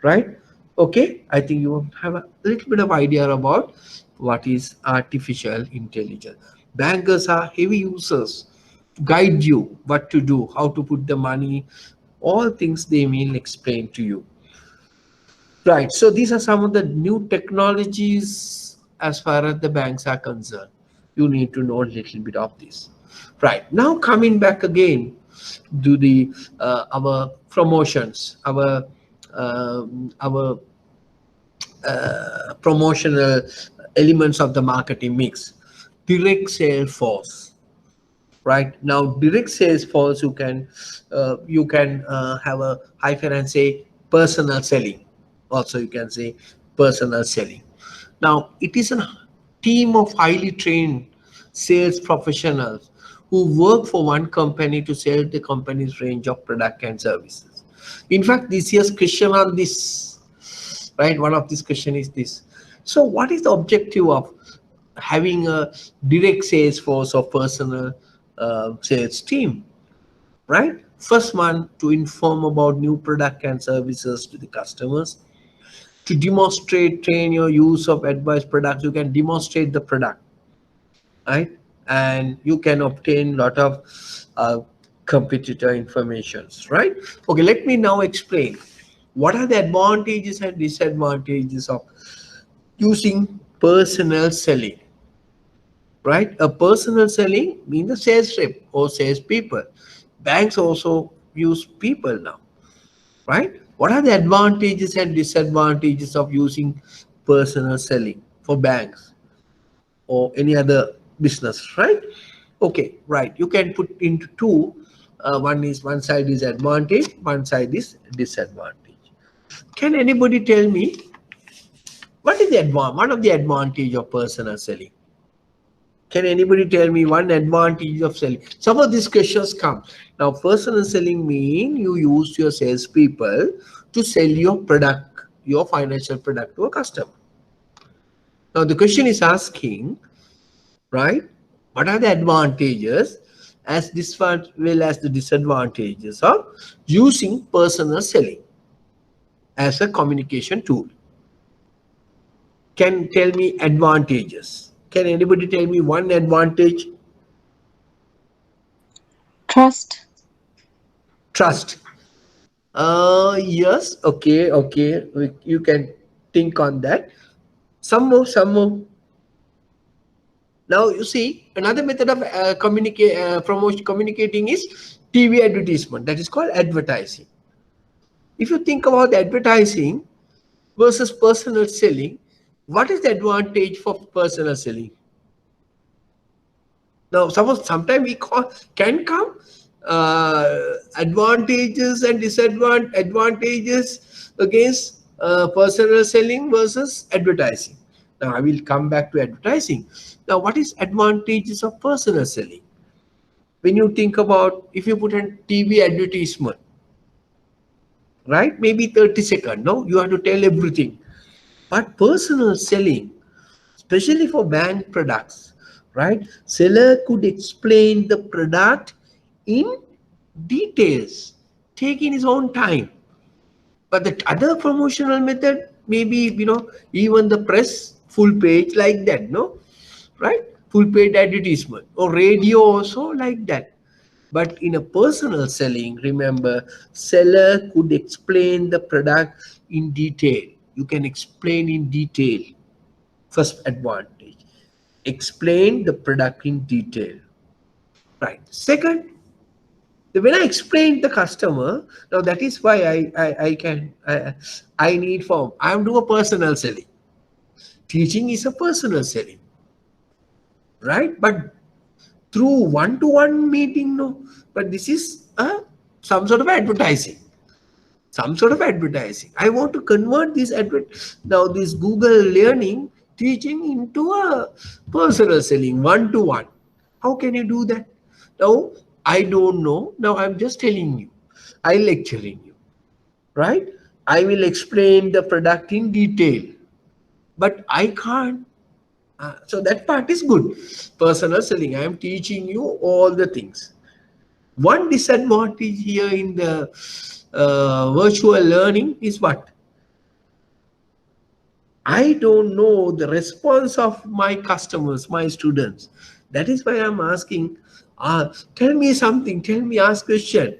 right? Okay, I think you have a little bit of idea about what is artificial intelligence. Bankers are heavy users, guide you what to do, how to put the money, all things they will explain to you. Right. So these are some of the new technologies as far as the banks are concerned. You need to know a little bit of this. Right. Now coming back again to the our promotions, our promotional elements of the marketing mix. Direct sales force. Right now, direct sales force you can have a hyphen and say personal selling. Also you can say personal selling. Now it is a team of highly trained sales professionals who work for one company to sell the company's range of product and services. In fact, this year's question on this, right, one of this question is this. So what is the objective of having a direct sales force or personal sales team, right? First one, to inform about new product and services to the customers. To demonstrate, train your use of advised products, you can demonstrate the product, right? And you can obtain lot of uh, competitor informations, right? Okay, let me now explain what are the advantages and disadvantages of using personal selling. Right? A personal selling means a sales rep or sales people. Banks also use people now, right? What are the advantages and disadvantages of using personal selling for banks or any other business, right? Okay, right. You can put into two. One side is advantage, one side is disadvantage. Can anybody tell me what is the one of the advantage of personal selling? Can anybody tell me one advantage of selling? Some of these questions come. Now, personal selling mean you use your salespeople to sell your product, your financial product to a customer. Now, the question is asking, right? What are the advantages as well as the disadvantages of using personal selling as a communication tool? Can tell me advantages. Can anybody tell me one advantage?
Trust.
Trust. Yes, okay. You can think on that. Some more. Now you see another method of communicating is TV advertisement. That is called advertising. If you think about the advertising versus personal selling, what is the advantage for personal selling? Now, suppose sometime we can come advantages and disadvantages against personal selling versus advertising. Now, I will come back to advertising. Now, what is advantages of personal selling? When you think about if you put a TV advertisement, right? Maybe 30 seconds. No, you have to tell everything. But personal selling, especially for bank products, right? Seller could explain the product in details, take in his own time. But the other promotional method, maybe, even the press full page like that, no? Right? Full page advertisement or radio also like that. But in a personal selling, remember, seller could explain the product in detail. You can explain in detail. First advantage. Explain the product in detail. Right. Second, when I explain the customer, now that is why I need form. I'm doing a personal selling. Teaching is a personal selling, right? But through one-to-one meeting, no. But this is some sort of advertising. Some sort of advertising. I want to convert this now this Google learning teaching into a personal selling, one-to-one. How can you do that? Now I don't know. Now I'm just telling you. I lecturing you, right? I will explain the product in detail, but I can't. So that part is good. Personal selling. I am teaching you all the things. One disadvantage here in the virtual learning is what? I don't know the response of my customers, my students. That is why I'm asking, tell me something, tell me, ask question,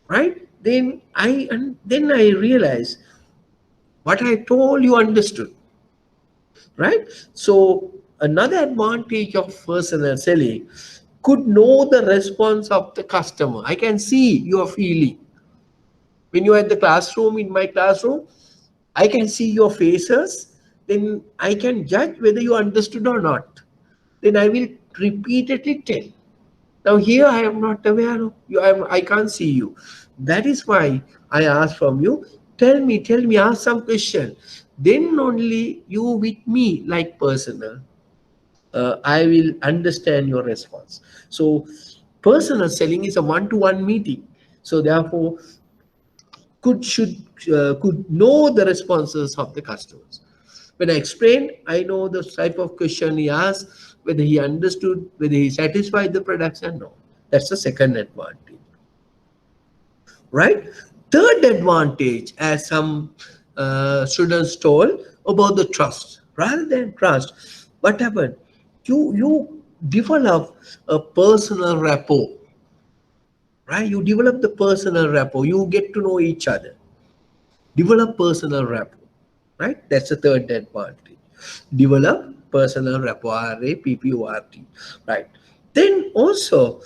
right? Then I realize what I told you understood, right? So another advantage of personal selling could know the response of the customer. I can see your feeling. When you're at the classroom, in my classroom, I can see your faces, then I can judge whether you understood or not. Then I will repeatedly tell. Now here I am not aware of you. I can't see you. That is why I ask from you, tell me, ask some question. Then only you with me like personal. I will understand your response. So personal selling is a one-to-one meeting. So therefore, could know the responses of the customers. When I explained, I know the type of question he asked, whether he understood, whether he satisfied the products and no. That's the second advantage, right? Third advantage, as some students told about the trust. Rather than trust, what happened? You develop a personal rapport, right? You develop the personal rapport. You get to know each other. Develop personal rapport, right? That's the third advantage. Develop personal rapport, R-A-P-P-O-R-T, right? Then also,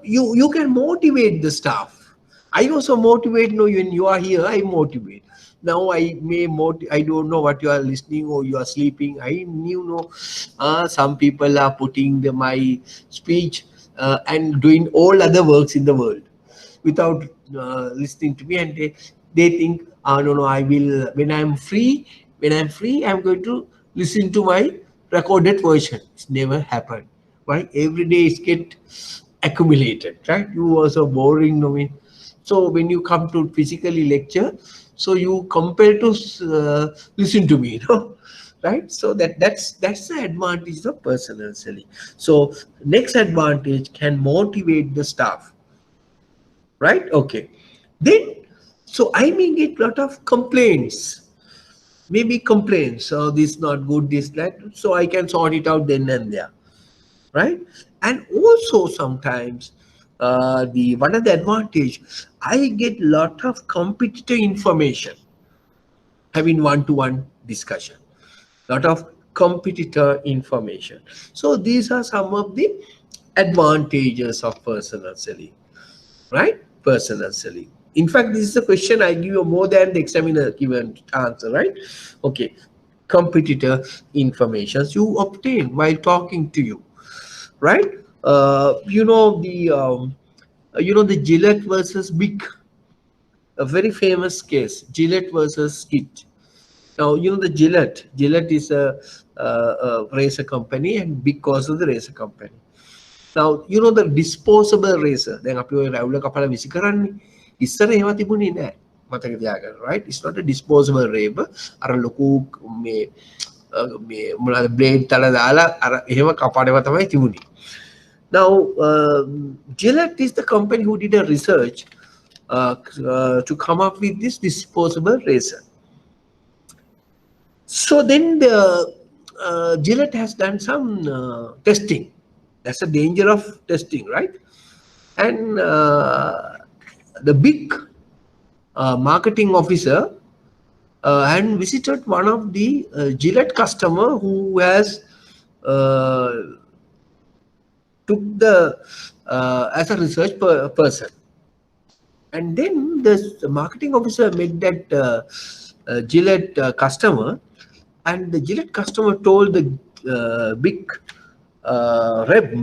you can motivate the staff. I also motivate. No, when you are here, I motivate. Now I may I don't know what you are listening or you are sleeping. I knew know some people are putting my speech and doing all other works in the world without listening to me, and they think, no, no, I will, when I'm free, I'm going to listen to my recorded version. It's never happened. Right? Every day it get accumulated, right? You also boring, no mean. So when you come to physically lecture, so you compare to listen to me, right? So that's the advantage of personal selling. So next advantage, can motivate the staff, right? Okay. Then, so I may get lot of complaints, maybe complaints. Oh, this not good, this that. So I can sort it out then and there, right? And also sometimes the one of the advantage, I get lot of competitor information having one-to-one discussion, lot of competitor information. So these are some of the advantages of personal selling, right? Personal selling. In fact, this is a question I give you more than the examiner given answer, right? Okay. Competitor information you obtain while talking to you, right? The Gillette versus Bic, a very famous case. Gillette versus Skit. Now the Gillette is a razor company, and Bic also the razor company. Now the disposable razor. Then අපි ඔය රැවුල කපලා විසි කරන්නේ. ඉස්සර ඒවා තිබුණේ නැහැ. මතක තියාගන්න, right? It's not a disposable razor. අර ලොකු මේ මොනවාද blade තල දාලා අර එහෙම කපනවා තමයි තිබුණේ. Now Gillette is the company who did a research. to come up with this disposable razor. So then the Gillette has done some testing. That's the danger of testing, right? And the big marketing officer and visited one of the Gillette customer who has uh, took the as a research person. And then the marketing officer met that Gillette customer, and the Gillette customer told the big rep,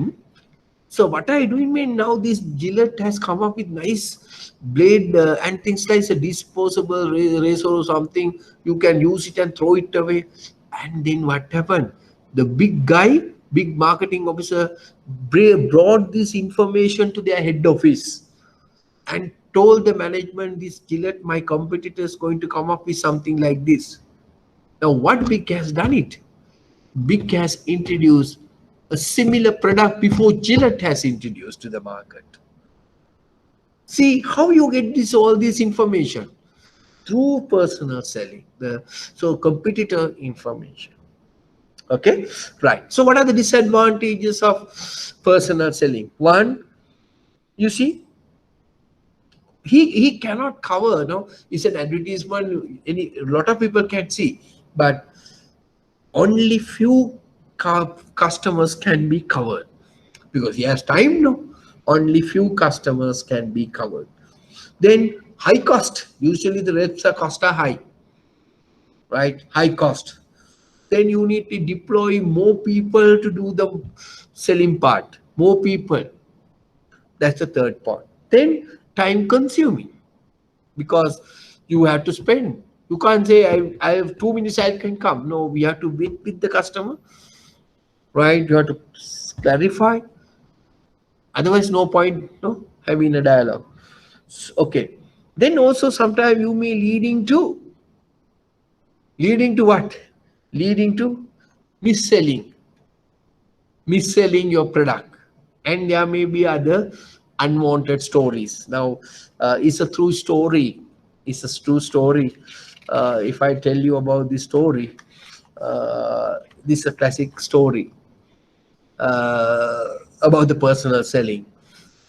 so what are you doing, man? Now this Gillette has come up with nice blade and things like a disposable razor or something. You can use it and throw it away. And then what happened? The big guy, big marketing officer, brought this information to their head office and told the management, this Gillette, my competitor, is going to come up with something like this. Now, what Big has done it? Big has introduced a similar product before Gillette has introduced to the market. See how you get this all this information through personal selling. So competitor information. Okay, right. So what are the disadvantages of personal selling? One, you see, he cannot cover. No, it's an advertisement. A lot of people can see, but only few customers can be covered because he has time. No, only few customers can be covered. Then high cost. Usually the reps are cost are high, right? High cost. Then you need to deploy more people to do the selling part. More people. That's the third part. Then time consuming because you have to spend. You can't say I have 2 minutes I can come. No, we have to wait with the customer, right? You have to clarify. Otherwise, no point no having a dialogue. Okay. Then also sometimes you may leading to what? Leading to mis-selling, mis-selling your product, and there may be other unwanted stories. Now, it's a true story. It's a true story. If I tell you about this story, this is a classic story about the personal selling.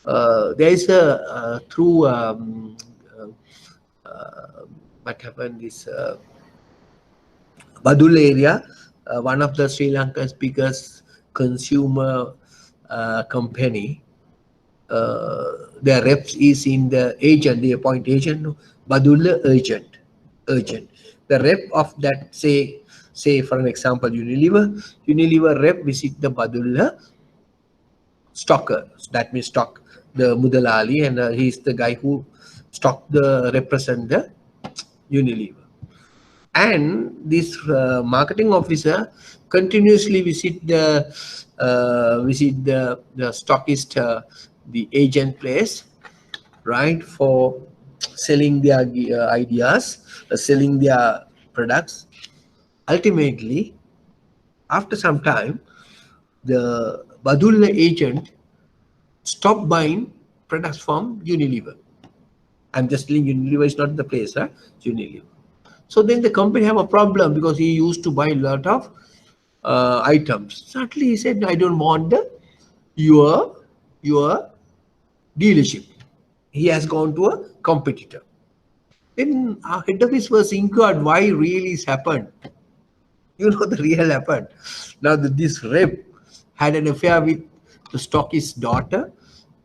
There is a through what happened is Badul area, one of the Sri Lanka's biggest consumer company. Their reps is in the agent, they appoint agent, no? Badul urgent. The rep of that, say for an example, Unilever rep visit the Badul stocker. That means stock the Mudalali, and he's the guy who represent the Unilever. And this marketing officer continuously visit the stockist, the agent place, right, for selling their ideas, selling their products. Ultimately, after some time, the Badulla agent stopped buying products from Unilever. I'm just telling Unilever is not the place, right? It's Unilever. So then the company have a problem because he used to buy a lot of items. Suddenly he said, I don't want your dealership. He has gone to a competitor. Then our head office was inquired why really is happened. You know the real happened. Now this rep had an affair with the stockist's daughter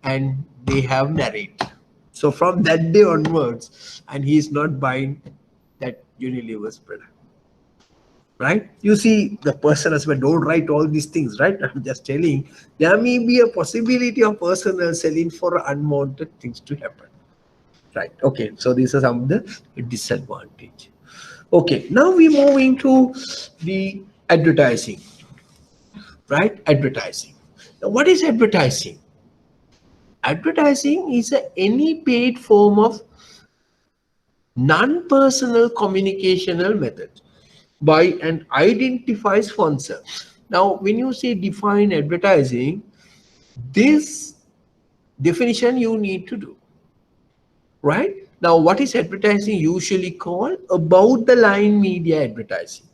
and they have married. So from that day onwards, and he is not buying that Unilever's product. Right? You see, the person as well, don't write all these things, right? I'm just telling there may be a possibility of personal selling for unwanted things to happen. Right. Okay. So these are some of the disadvantage. Okay. Now we move into the advertising. Right? Advertising. Now, what is advertising? Advertising is any paid form of non-personal communicational method by an identified sponsor. Now, when you say define advertising, this definition you need to do. right? Now, what is advertising usually called? Above the line media advertising.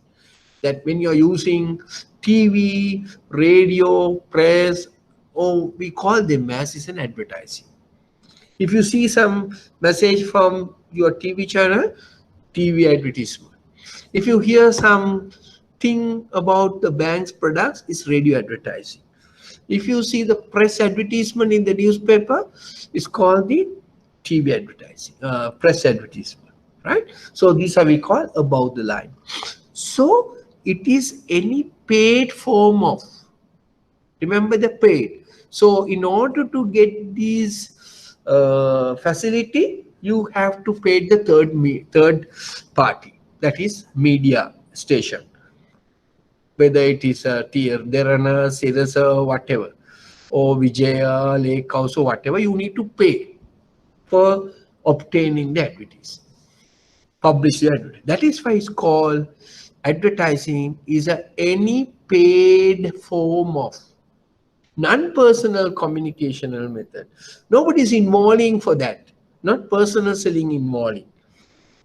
That when you're using TV, radio, press, or we call them as is an advertising. If you see some message from your TV channel, TV advertisement. If you hear some thing about the bank's products, it's radio advertising. If you see the press advertisement in the newspaper, it's called the TV advertising, press advertisement, right? So these are we call above the line. So it is any paid form of, remember the paid. So in order to get these facility, you have to pay the third party, that is media station, whether it is a tier, Derana, Sirasa, whatever, or Vijaya, Lake House, or whatever, you need to pay for obtaining the advertisement, publish the advertisement. That is why it's called advertising is any paid form of non-personal communicational method. Nobody is involving for that. Not personal selling involving.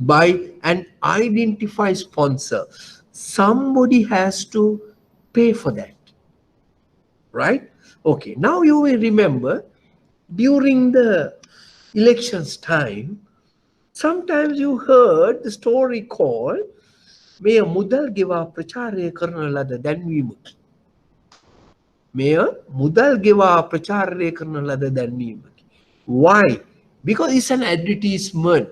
By an identified sponsor. Somebody has to pay for that. Right? Okay. Now you will remember during the elections time, sometimes you heard the story called මෙය මුදල් ගෙවා ප්‍රචාරය කරන ලද දැන්වීමකි. මෙය මුදල් ගෙවා ප්‍රචාරය කරන ලද දැන්වීමකි. Why? Because it's an advertisement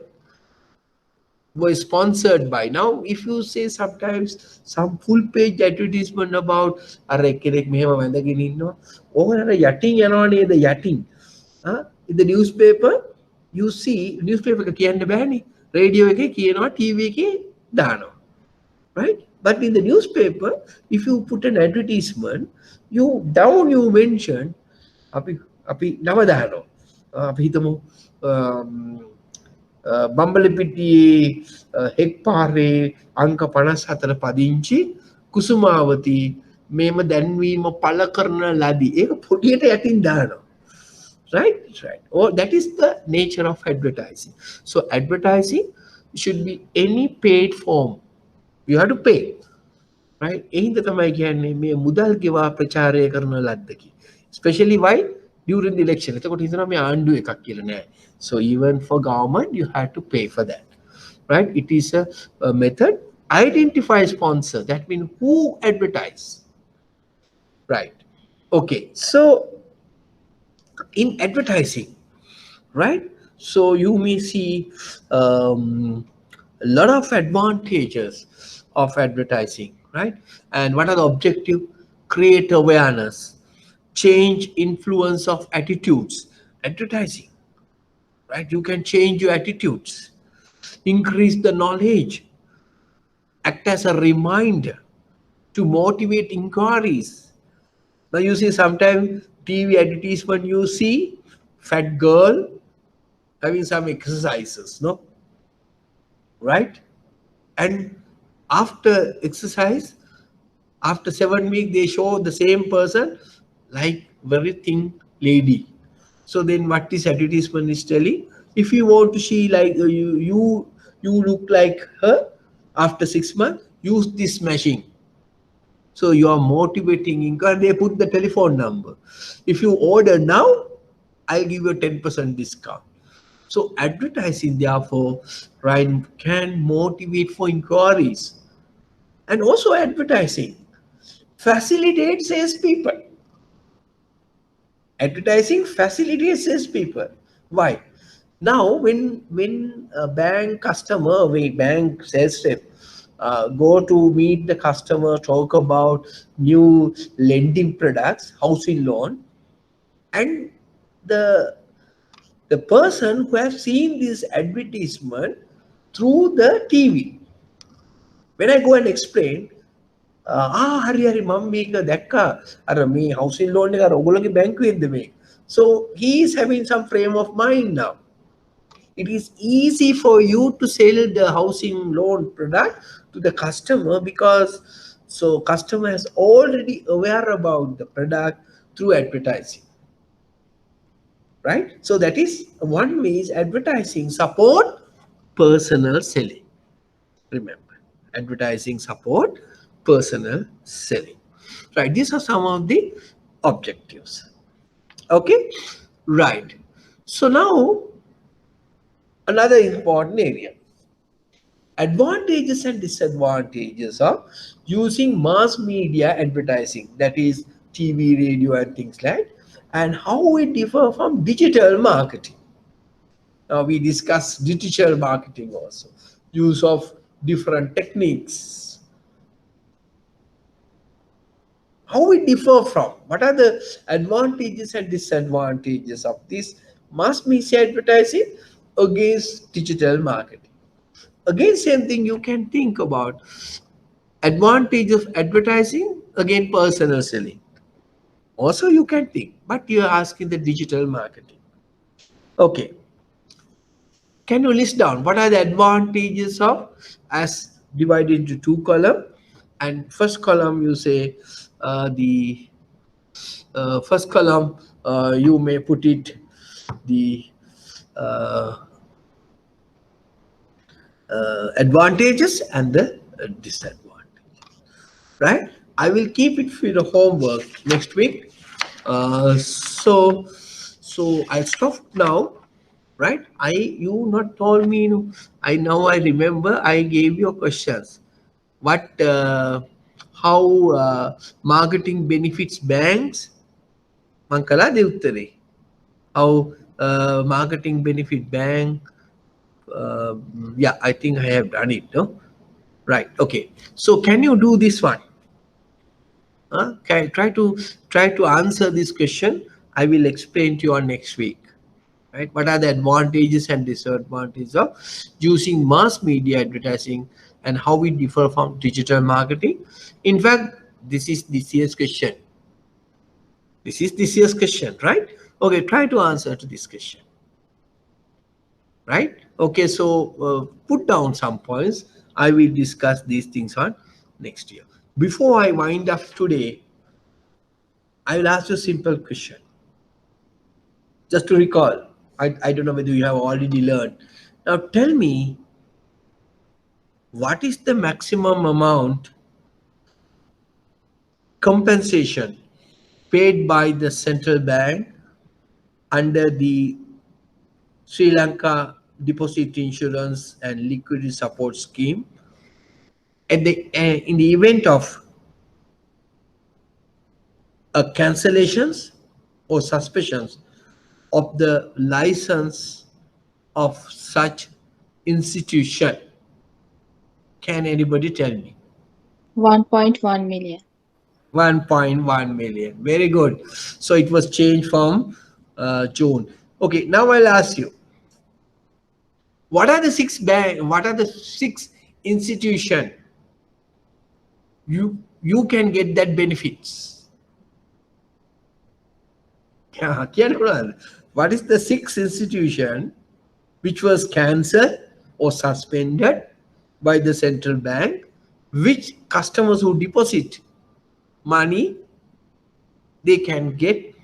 was sponsored by. Now, if you say sometimes some full page advertisement about අර එක්කෙනෙක් මෙහෙම වැඳගෙන ඉන්නවා. ඕක අර යටින් යනවා නේද යටින්. In the newspaper, you see newspaper එක කියන්න බෑනේ. Radio එකේ කියනවා, TV එකේ දානවා. Right? But in the newspaper, if you put an advertisement, you mention අපි නම දානවා. අපි හිතමු බම්බලපිටියේ හෙක්පාරේ අංක 54 පදිංචි කුසුමාවති මේම දැන්වීම පළ කරන ලදී. ඒක පොඩියට යටින් දානවා. Right? Or that is the nature of advertising. So advertising should be any paid form. You have to pay. Right? එහින්ද තමයි කියන්නේ මේ මුදල් ගෙවා ප්‍රචාරය කරන ලද්දකි. Especially why? During the election. එතකොට හිතනවා මේ ආණ්ඩුව එකක් කියලා නෑ. So even for government, you have to pay for that. Right? It is a method. Identify sponsor. That means who advertise. Right? Okay. So in advertising, right? So you may see a lot of advantages of advertising, right? And what are the objective? Create awareness, change influence of attitudes. Advertising, right? You can change your attitudes, increase the knowledge, act as a reminder to motivate inquiries. Now you see sometimes TV advertisement, you see fat girl having some exercises, no? Right? And after exercise, after 7 weeks, they show the same person like very thin lady. So then what this advertisement is telling? If you want to see like you look like her after 6 months, use this machine. So you are motivating income. They put the telephone number. If you order now, I'll give you a 10% discount. So advertising, therefore, right, can motivate for inquiries. And also advertising facilitates salespeople. Advertising facilitates salespeople. Why? Now, when a bank customer, bank sales rep, go to meet the customer, talk about new lending products, housing loan, and the person who has seen this advertisement through the TV. When I go and explain, hari mum මේක දැක්කා අර මේ housing loan එක අර ඔයගොල්ලෝගේ බැංකුවෙන්ද මේ. So he is having some frame of mind now. It is easy for you to sell the housing loan product to the customer because so customer is already aware about the product through advertising. right? So that is one way is advertising support personal selling. Remember, advertising support personal selling, right? These are some of the objectives. Okay, right. So now another important area, advantages and disadvantages of using mass media advertising, that is TV, radio, and things like, and how it differ from digital marketing. Now we discuss digital marketing also, use of different techniques, how we differ from, what are the advantages and disadvantages of this mass media advertising against digital marketing. Again, same thing, you can think about advantage of advertising again personal selling. Also you can think, but you are asking the digital marketing. Okay, can you list down what are the advantages of, as divided into two column, and first column you say the first column, you may put it the uh, advantages and the disadvantages, right? I will keep it for the homework next week. So I'll stop now, right? You not told me, I now I remember I gave you questions. What how marketing benefits banks? Mankala de uttare. How marketing benefit bank? Uh, yeah, I think I have done it. No, right? Okay. So can you do this one? Okay, try to answer this question. I will explain to you on next week. Right? What are the advantages and disadvantages of using mass media advertising and how we differ from digital marketing? In fact, this is this year's question. This is this year's question, right? Okay, try to answer to this question. Right? Okay, so put down some points. I will discuss these things on next year. Before I wind up today, I will ask you a simple question. Just to recall, I don't know whether you have already learned. Now tell me, what is the maximum amount compensation paid by the central bank under the Sri Lanka Deposit Insurance and Liquidity Support Scheme at the in the event of a cancellations or suspensions of the license of such institution? Can anybody tell me?
1.1 million.
1.1 million. Very good. So it was changed from June. Okay, now I'll ask you, what are the six institution you can get that benefits? Yeah, what is the six institution which was cancelled or suspended by the central bank, which customers who deposit money, they can get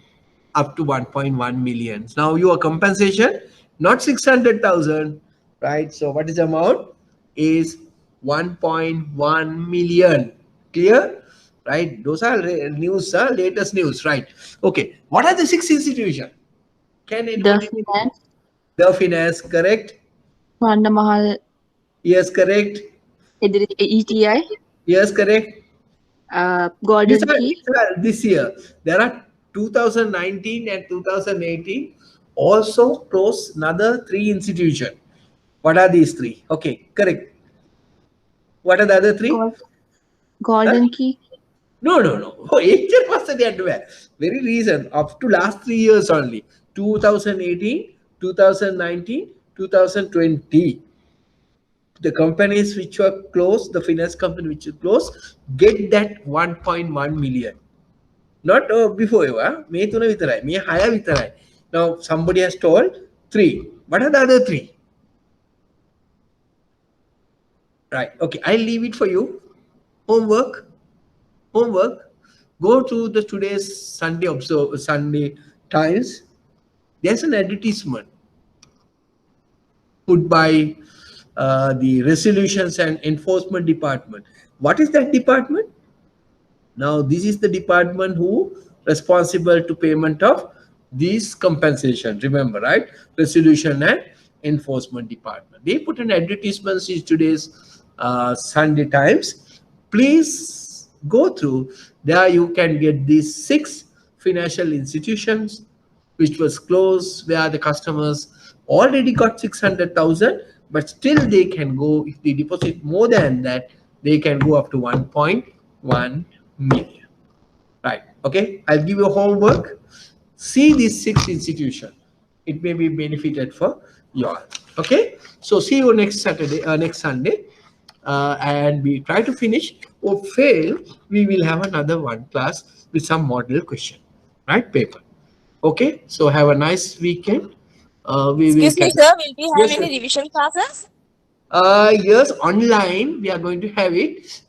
up to 1.1 million. Now your compensation, not 600,000, right? So what is the amount? Is 1.1 million. Clear? Right? Those are news, latest news, right? Okay. What are the six institutions? Can
The
anybody?
finance,
The finance, correct?
Mahal,
Yes, correct.
ETI,
Yes, correct. These
Golden
are,
Key,
these are this year. There are 2019 and 2018 also close another three institutions. What are these three? Okay, correct. What are the other three?
Gold,
Huh?
Golden Key,
No, no, no. Oh, 80% advance. Very recent. Up to last 3 years only. 2018, 2019, 2020. The companies which were closed, the finance company which is closed, get that 1.1 million. Not before you, May 3 vitarai, May higher vitarai. Now somebody has told three. What are the other three? Right. Okay. I'll leave it for you. Homework. Homework. Go to the today's Sunday Times. There's an advertisement put by the Resolutions and Enforcement Department. What is that department? Now, this is the department who responsible to payment of these compensation. Remember, right? Resolution and Enforcement Department. They put an advertisement in today's Sunday Times. Please go through. There you can get these 6 financial institutions which was closed, where the customers already got 600,000, but still they can go, if they deposit more than that, they can go up to 1.1 million. Right? Okay, I'll give you homework. See these 6 institutions. It may be benefited for you all. Okay, so see you next Saturday, next Sunday, and we try to finish. Or fail, we will have another one class with some model question, right? Paper. Okay, so have a nice weekend. We will
Excuse me,
catch.
sir. Will we have
Yes,
any
sir.
revision classes?
Yes, online we are going to have it.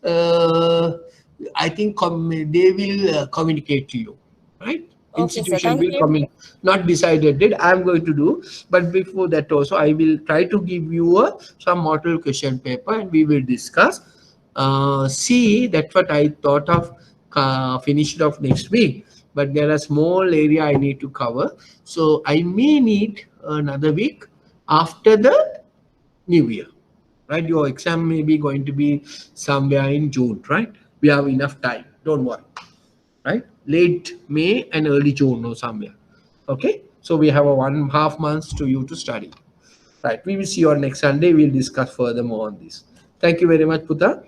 I think they will communicate to you, right?
Okay, sir.
Institution
Thank
will
you.
communicate. Not decided it. I'm going to do, but before that also, I will try to give you some model question paper, and we will discuss. See, that's what I thought of. Finish it off next week, but there are small area I need to cover, so I may need another week after the New Year, right? Your exam may be going to be somewhere in June, right? We have enough time. Don't worry, right? Late May and early June or somewhere. Okay, so we have a 1.5 months to you to study. Right. We will see you on next Sunday. We'll discuss further more on this. Thank you very much, Puta.